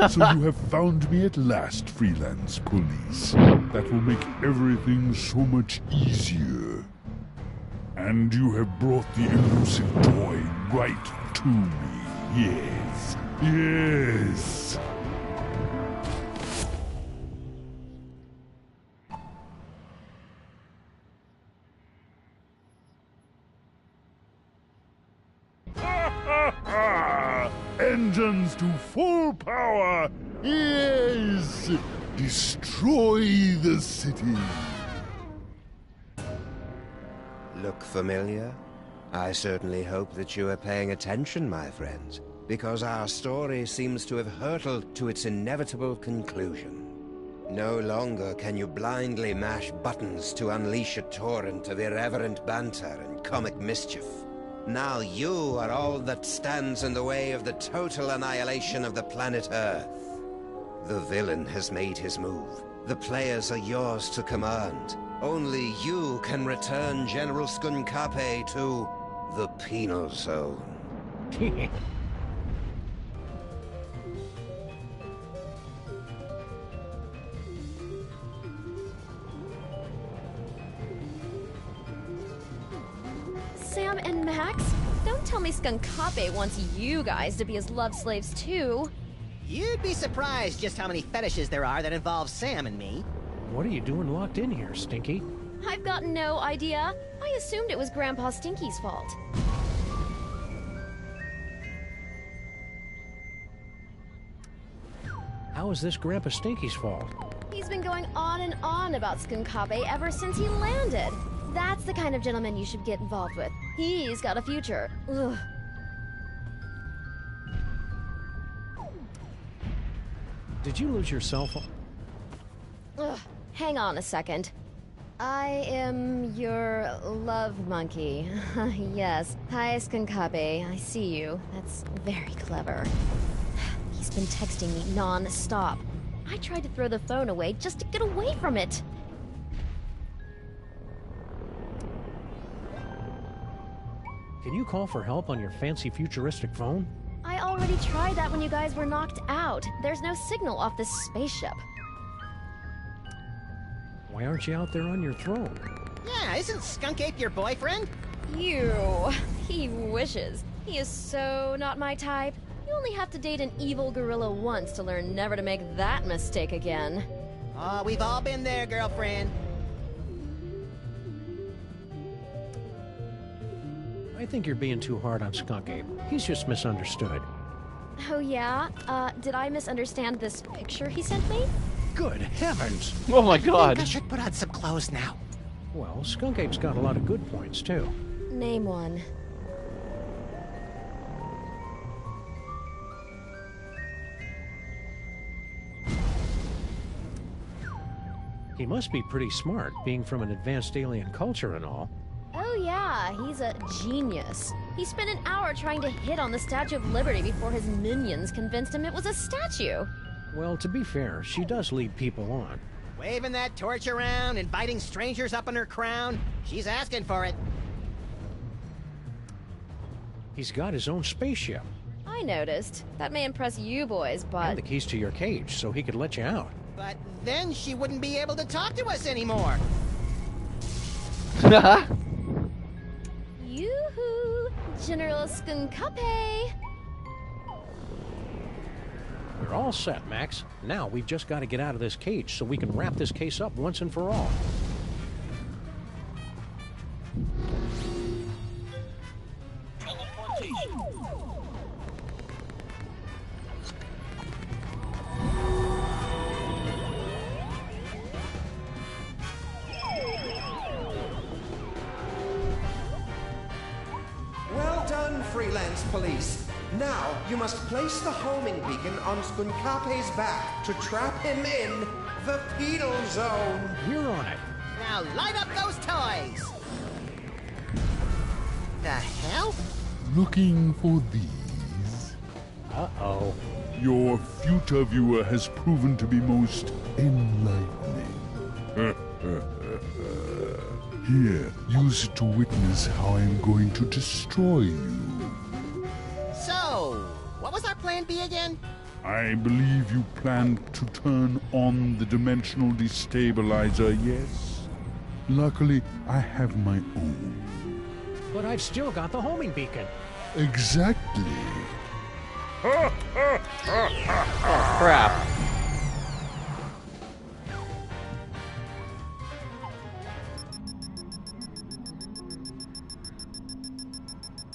So you have found me at last, freelance police. That will make everything so much easier. And you have brought the elusive toy right to me. Yes. Yes. Engines to full power! Yes! Destroy the city! Look familiar? I certainly hope that you are paying attention, my friends, because our story seems to have hurtled to its inevitable conclusion. No longer can you blindly mash buttons to unleash a torrent of irreverent banter and comic mischief. Now you are all that stands in the way of the total annihilation of the planet Earth. The villain has made his move. The players are yours to command. Only you can return General Skunkape to the penal zone. Sam and Max, don't tell me Skunkape wants you guys to be his love slaves too. You'd be surprised just how many fetishes there are that involve Sam and me. What are you doing locked in here, Stinky? I've got no idea. I assumed it was Grandpa Stinky's fault. How is this Grandpa Stinky's fault? He's been going on and on about Skunkape ever since he landed. That's the kind of gentleman you should get involved with. He's got a future. Ugh. Did you lose your cell phone? Ugh. Hang on a second. I am your love monkey. Yes. Hi, Skunkape. I see you. That's very clever. He's been texting me non-stop. I tried to throw the phone away just to get away from it. Can you call for help on your fancy futuristic phone? I already tried that when you guys were knocked out. There's no signal off this spaceship. Why aren't you out there on your throne? Yeah, isn't Skunkape your boyfriend? Ew. He wishes. He is so not my type. You only have to date an evil gorilla once to learn never to make that mistake again. Oh, we've all been there, girlfriend. I think you're being too hard on Skunkape. He's just misunderstood. Oh yeah? Did I misunderstand this picture he sent me? Good heavens! Oh my god! I should put on some clothes now. Well, Skunkape's got a lot of good points, too. Name one. He must be pretty smart, being from an advanced alien culture and all. Oh yeah, he's a genius. He spent an hour trying to hit on the Statue of Liberty before his minions convinced him it was a statue. Well, to be fair, she does lead people on. Waving that torch around, inviting strangers up on her crown. She's asking for it. He's got his own spaceship. I noticed. That may impress you boys, but... And the keys to your cage, so he could let you out. But then she wouldn't be able to talk to us anymore. Yoo-hoo! General Skunkape! We're all set, Max. Now we've just got to get out of this cage so we can wrap this case up once and for all. Well done, freelance police. Now, you must place the homing beacon on Skunkape's back to trap him in the penal zone. We're on it. Now light up those toys! The hell? Looking for these? Uh-oh. Your future viewer has proven to be most enlightening. Here, use it to witness how I am going to destroy you. So, what was our plan B again? I believe you planned to turn on the dimensional destabilizer, yes? Luckily, I have my own. But I've still got the homing beacon. Exactly. Oh, crap.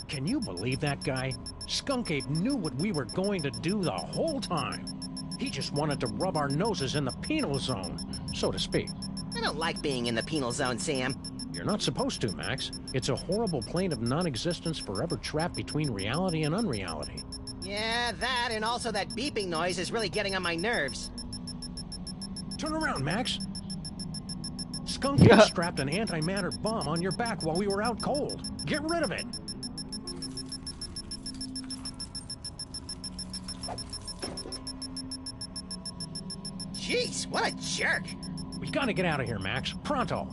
Can you believe that guy? Skunk Ape knew what we were going to do the whole time. He just wanted to rub our noses in the penal zone, so to speak. I don't like being in the penal zone, Sam. You're not supposed to, Max. It's a horrible plane of non-existence forever trapped between reality and unreality. Yeah, that, and also that beeping noise is really getting on my nerves. Turn around, Max. Skunk Ape strapped an antimatter bomb on your back while we were out cold. Get rid of it. Jeez, what a jerk! We gotta get out of here, Max. Pronto.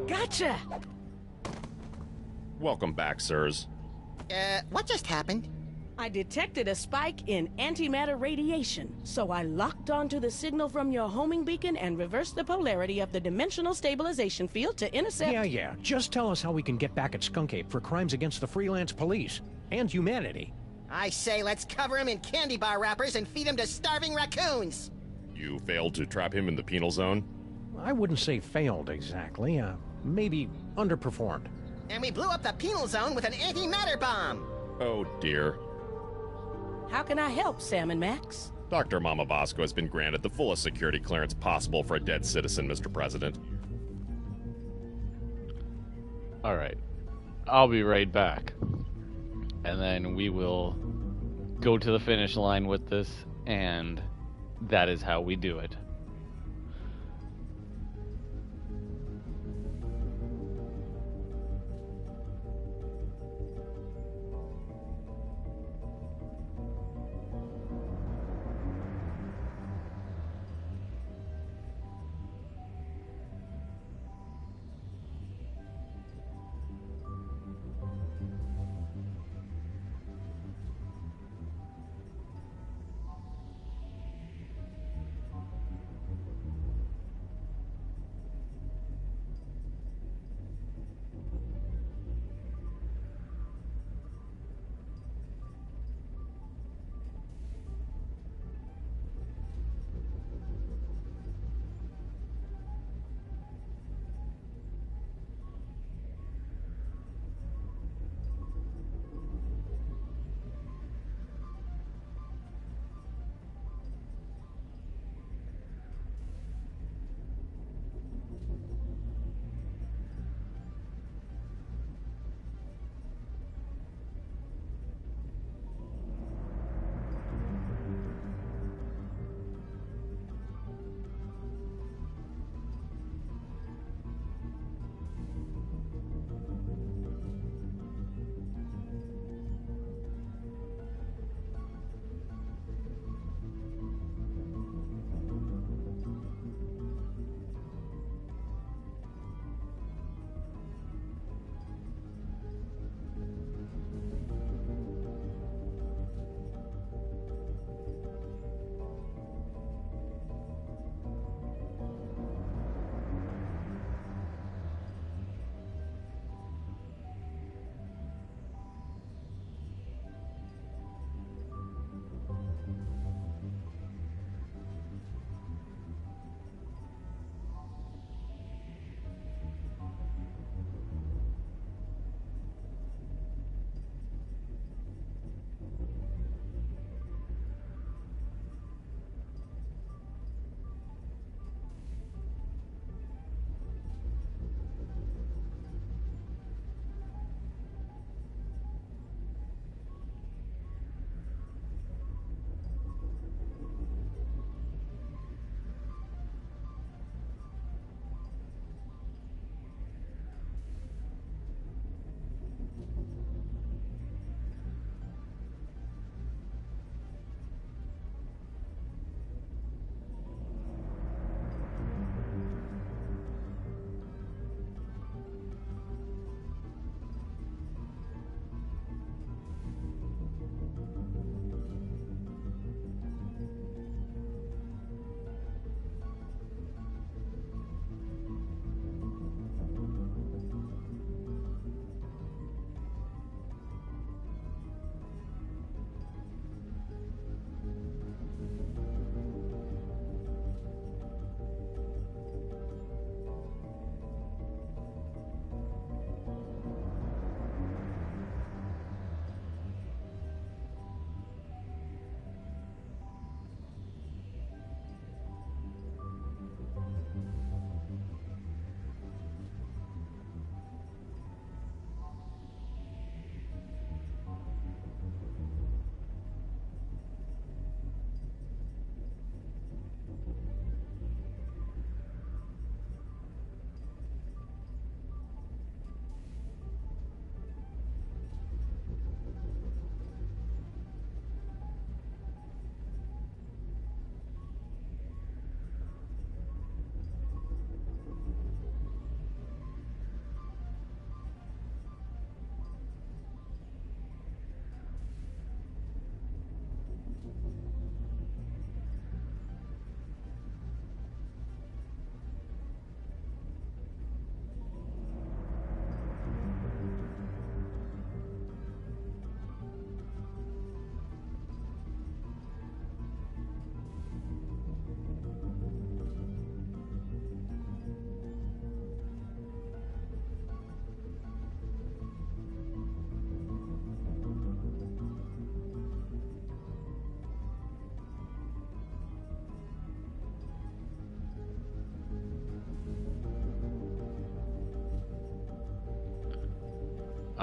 Gotcha! Welcome back, sirs. What just happened? I detected a spike in antimatter radiation, so I locked onto the signal from your homing beacon and reversed the polarity of the dimensional stabilization field to intercept... Yeah. Just tell us how we can get back at Skunk Ape for crimes against the freelance police and humanity. I say let's cover him in candy bar wrappers and feed him to starving raccoons! You failed to trap him in the penal zone? I wouldn't say failed exactly. Maybe underperformed. And we blew up the penal zone with an antimatter bomb! Oh, dear. How can I help, Sam and Max? Dr. Mama Vasco has been granted the fullest security clearance possible for a dead citizen, Mr. President. Alright. I'll be right back. And then we will go to the finish line with this, and that is how we do it.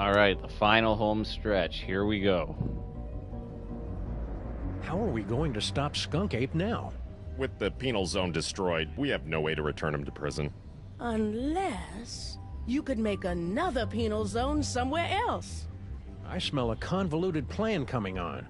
Alright, the final home stretch. Here we go. How are we going to stop Skunk Ape now? With the penal zone destroyed, we have no way to return him to prison. Unless you could make another penal zone somewhere else. I smell a convoluted plan coming on.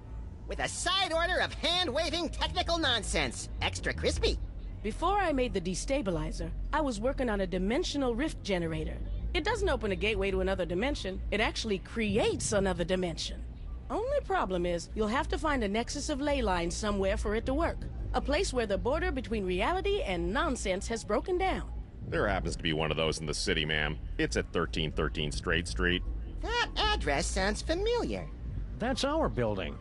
With a side order of hand-waving technical nonsense. Extra crispy. Before I made the destabilizer, I was working on a dimensional rift generator. It doesn't open a gateway to another dimension. It actually creates another dimension. Only problem is, you'll have to find a nexus of ley lines somewhere for it to work. A place where the border between reality and nonsense has broken down. There happens to be one of those in the city, ma'am. It's at 1313 Straight Street. That address sounds familiar. That's our building.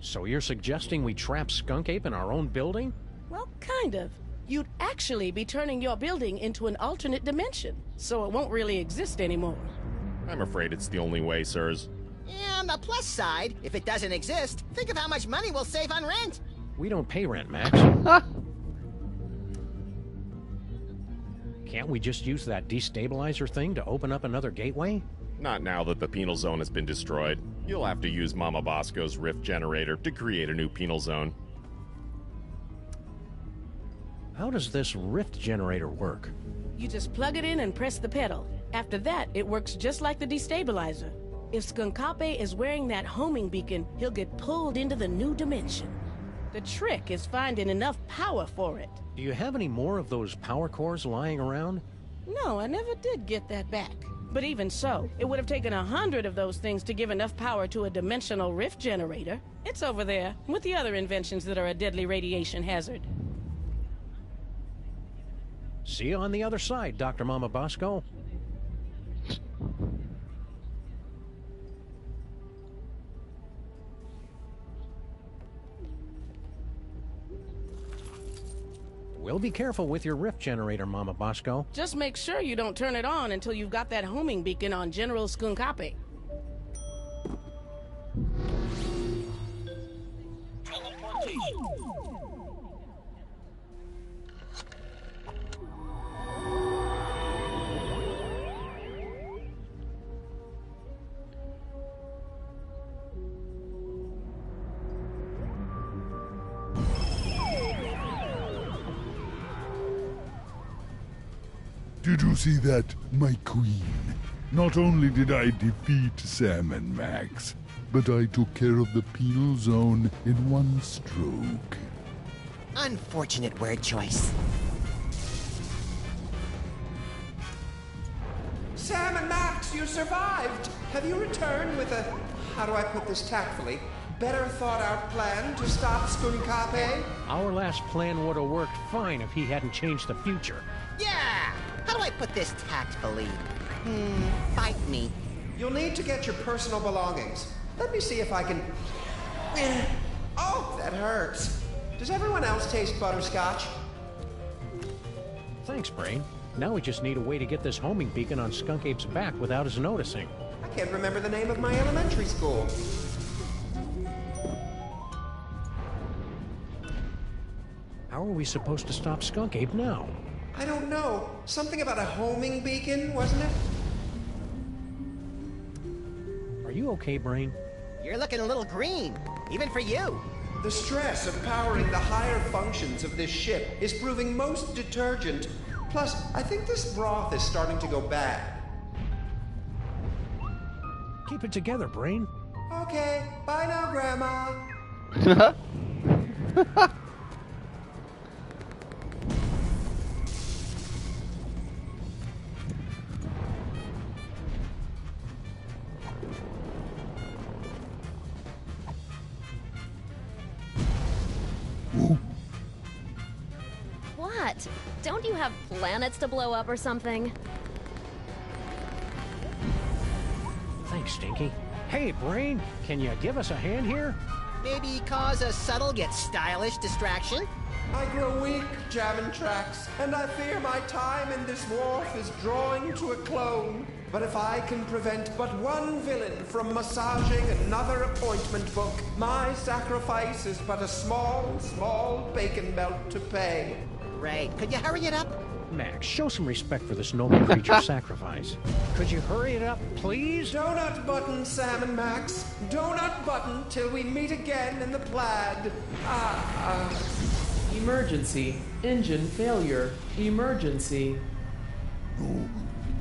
So you're suggesting we trap Skunk Ape in our own building? Well, kind of. You'd actually be turning your building into an alternate dimension, so it won't really exist anymore. I'm afraid it's the only way, sirs. Yeah, on the plus side, if it doesn't exist, think of how much money we'll save on rent. We don't pay rent, Max. Can't we just use that destabilizer thing to open up another gateway? Not now that the penal zone has been destroyed. You'll have to use Mama Bosco's rift generator to create a new penal zone. How does this rift generator work? You just plug it in and press the pedal. After that, it works just like the destabilizer. If Skunkape is wearing that homing beacon, he'll get pulled into the new dimension. The trick is finding enough power for it. Do you have any more of those power cores lying around? No, I never did get that back. But even so, it would have taken 100 of those things to give enough power to a dimensional rift generator. It's over there, with the other inventions that are a deadly radiation hazard. See you on the other side, Dr. Mama Bosco. We'll be careful with your rift generator, Mama Bosco. Just make sure you don't turn it on until you've got that homing beacon on General Skunkape. Did you see that, my queen? Not only did I defeat Sam and Max, but I took care of the penal zone in one stroke. Unfortunate word choice. Sam and Max, you survived! Have you returned with a, how do I put this tactfully, better thought out plan to stop Skunkape? Our last plan would have worked fine if he hadn't changed the future. Yeah! How do I put this tactfully? Fight me. You'll need to get your personal belongings. Let me see if I can... Oh, that hurts. Does everyone else taste butterscotch? Thanks, Brain. Now we just need a way to get this homing beacon on Skunk Ape's back without us noticing. I can't remember the name of my elementary school. How are we supposed to stop Skunk Ape now? I don't know. Something about a homing beacon, wasn't it? Are you okay, Brain? You're looking a little green, even for you. The stress of powering the higher functions of this ship is proving most detergent. Plus, I think this broth is starting to go bad. Keep it together, Brain. Okay, bye now, Grandma. What? Don't you have planets to blow up or something? Thanks, Stinky. Hey, Brain, can you give us a hand here? Maybe cause a subtle yet stylish distraction? I grow weak jamming tracks, and I fear my time in this wharf is drawing to a close. But if I can prevent but one villain from massaging another appointment book, my sacrifice is but a small, small bacon belt to pay. Right. Could you hurry it up? Max, show some respect for this noble creature's sacrifice. Could you hurry it up, please? Donut button, Sam and Max. Donut button till we meet again in the plaid. Emergency. Engine failure. Emergency.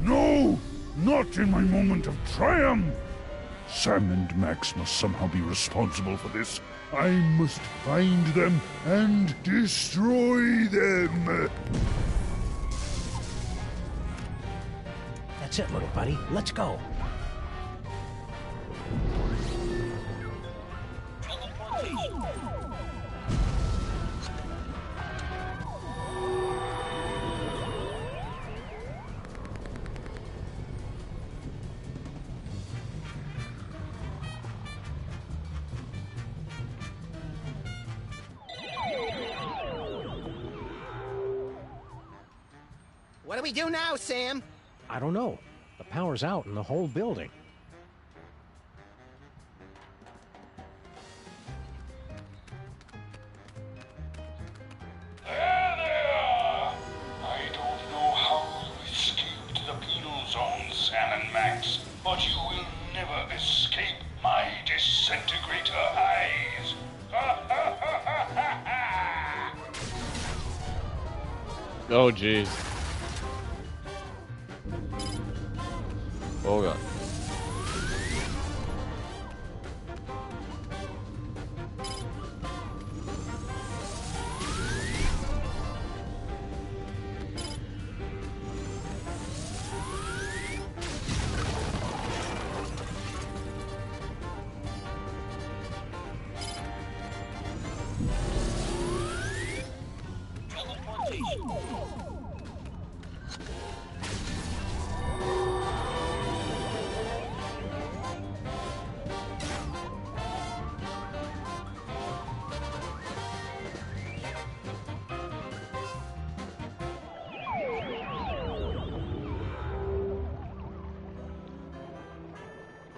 No! Not in my moment of triumph! Sam and Max must somehow be responsible for this. I must find them and destroy them! That's it, little buddy. Let's go. What do we do now, Sam? I don't know. The power's out in the whole building. There they are! I don't know how you escaped the penal zone, Sam and Max, but you will never escape my disintegrator eyes. Oh, jeez. Oh, God.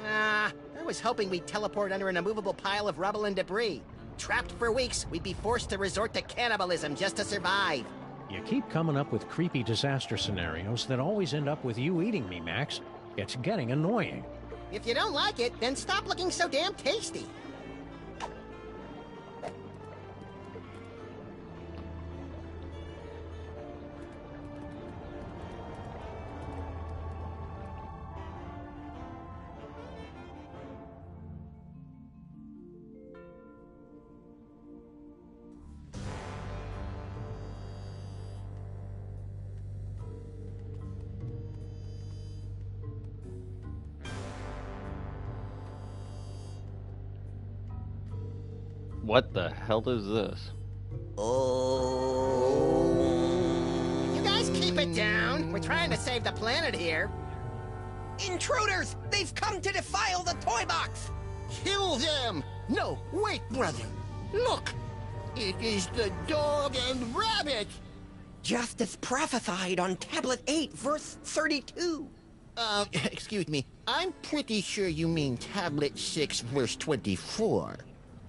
I was hoping we'd teleport under an immovable pile of rubble and debris. Trapped for weeks, we'd be forced to resort to cannibalism just to survive. You keep coming up with creepy disaster scenarios that always end up with you eating me, Max. It's getting annoying. If you don't like it, then stop looking so damn tasty. What the hell is this? You guys keep it down. We're trying to save the planet here. Intruders! They've come to defile the toy box! Kill them! No, wait, brother. Look! It is the dog and rabbit! Just as prophesied on Tablet 8, verse 32. Excuse me. I'm pretty sure you mean Tablet 6, verse 24.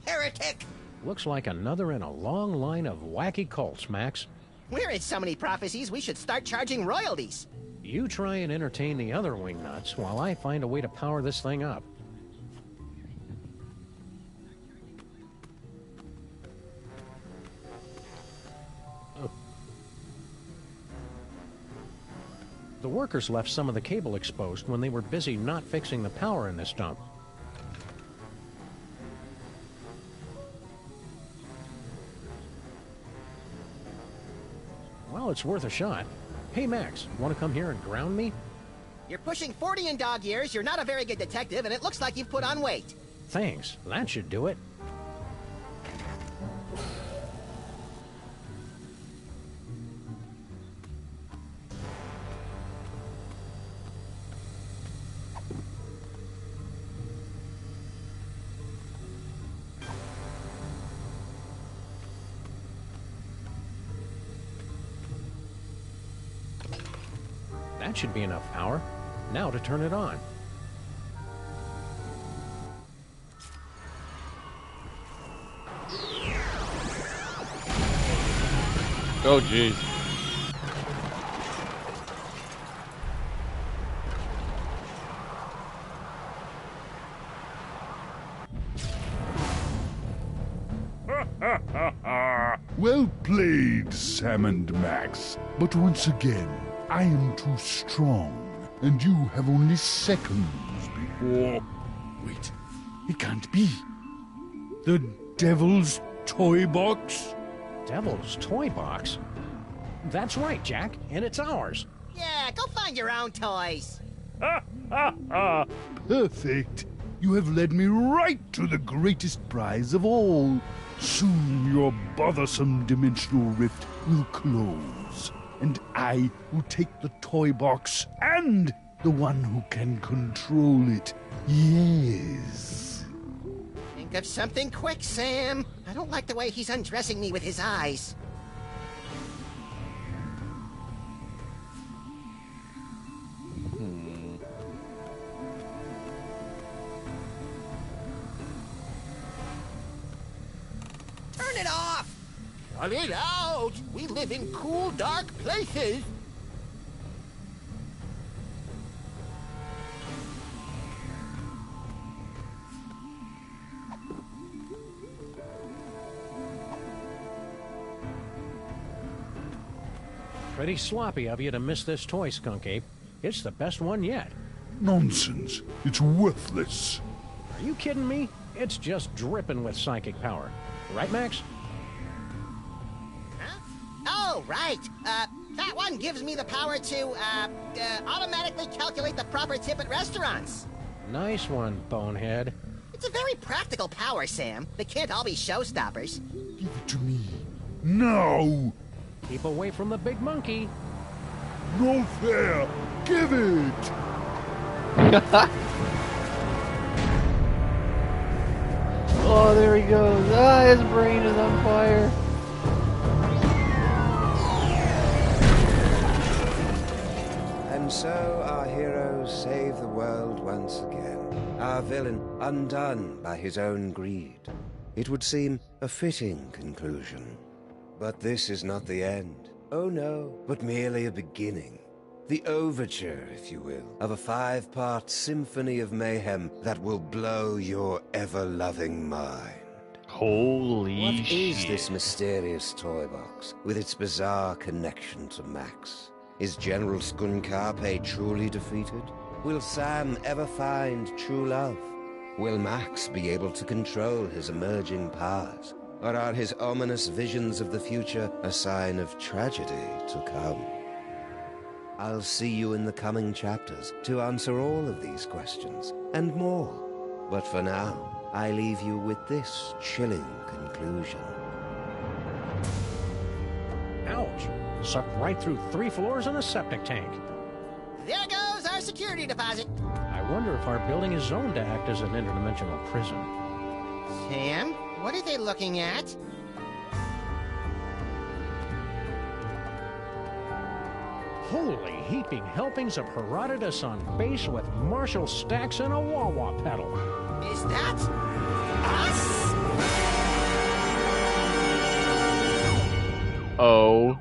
Heretic! Looks like another in a long line of wacky cults, Max. We're in so many prophecies, we should start charging royalties. You try and entertain the other wingnuts while I find a way to power this thing up. The workers left some of the cable exposed when they were busy not fixing the power in this dump. Well, it's worth a shot. Hey, Max, want to come here and ground me? You're pushing 40 in dog years, you're not a very good detective, and it looks like you've put on weight. Thanks. That should do it. That should be enough power. Now to turn it on. Oh, jeez. Well played, Sam and Max. But once again, I am too strong, and you have only seconds before... Wait, it can't be. The Devil's Toy Box? Devil's Toy Box? That's right, Jack, and it's ours. Yeah, go find your own toys. Perfect. You have led me right to the greatest prize of all. Soon your bothersome dimensional rift will close, and I will take the toy box and the one who can control it. Yes. Think of something quick, Sam. I don't like the way he's undressing me with his eyes. Turn it off! Cut it out! We live in cool, dark places. Pretty sloppy of you to miss this toy, Skunk Ape. It's the best one yet. Nonsense. It's worthless. Are you kidding me? It's just dripping with psychic power. Right, Max? Huh? Oh, right. That one gives me the power to, automatically calculate the proper tip at restaurants. Nice one, bonehead. It's a very practical power, Sam. They can't all be showstoppers. Give it to me. No! Keep away from the big monkey. No fair! Give it! Oh, there he goes. Ah, his brain is on fire. And so our heroes save the world once again. Our villain undone by his own greed. It would seem a fitting conclusion. But this is not the end. Oh no, but merely a beginning. The overture, if you will, of a 5-part symphony of mayhem that will blow your ever-loving mind. Holy What shit. is this mysterious toy box, with its bizarre connection to Max? Is General Skunkarpe truly defeated? Will Sam ever find true love? Will Max be able to control his emerging powers? Or are his ominous visions of the future a sign of tragedy to come? I'll see you in the coming chapters to answer all of these questions, and more. But for now, I leave you with this chilling conclusion. Ouch! Sucked right through 3 floors and a septic tank. There goes our security deposit. I wonder if our building is zoned to act as an interdimensional prison. Sam, what are they looking at? Holy heaping helpings of Herodotus on base with Marshall stacks and a wah-wah pedal. Is that us? O-M-A.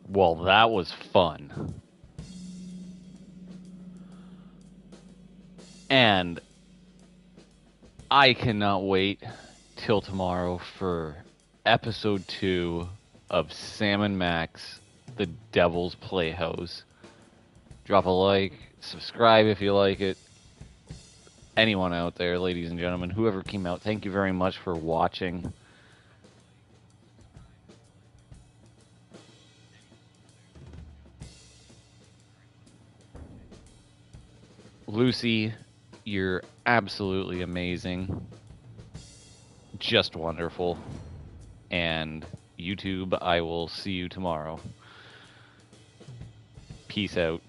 Well, that was fun. And I cannot wait till tomorrow for episode 2 of Sam and Max, The Devil's Playhouse. Drop a like, subscribe if you like it. Anyone out there, ladies and gentlemen, whoever came out, thank you very much for watching. Lucy, you're absolutely amazing. Just wonderful. And YouTube, I will see you tomorrow. Peace out.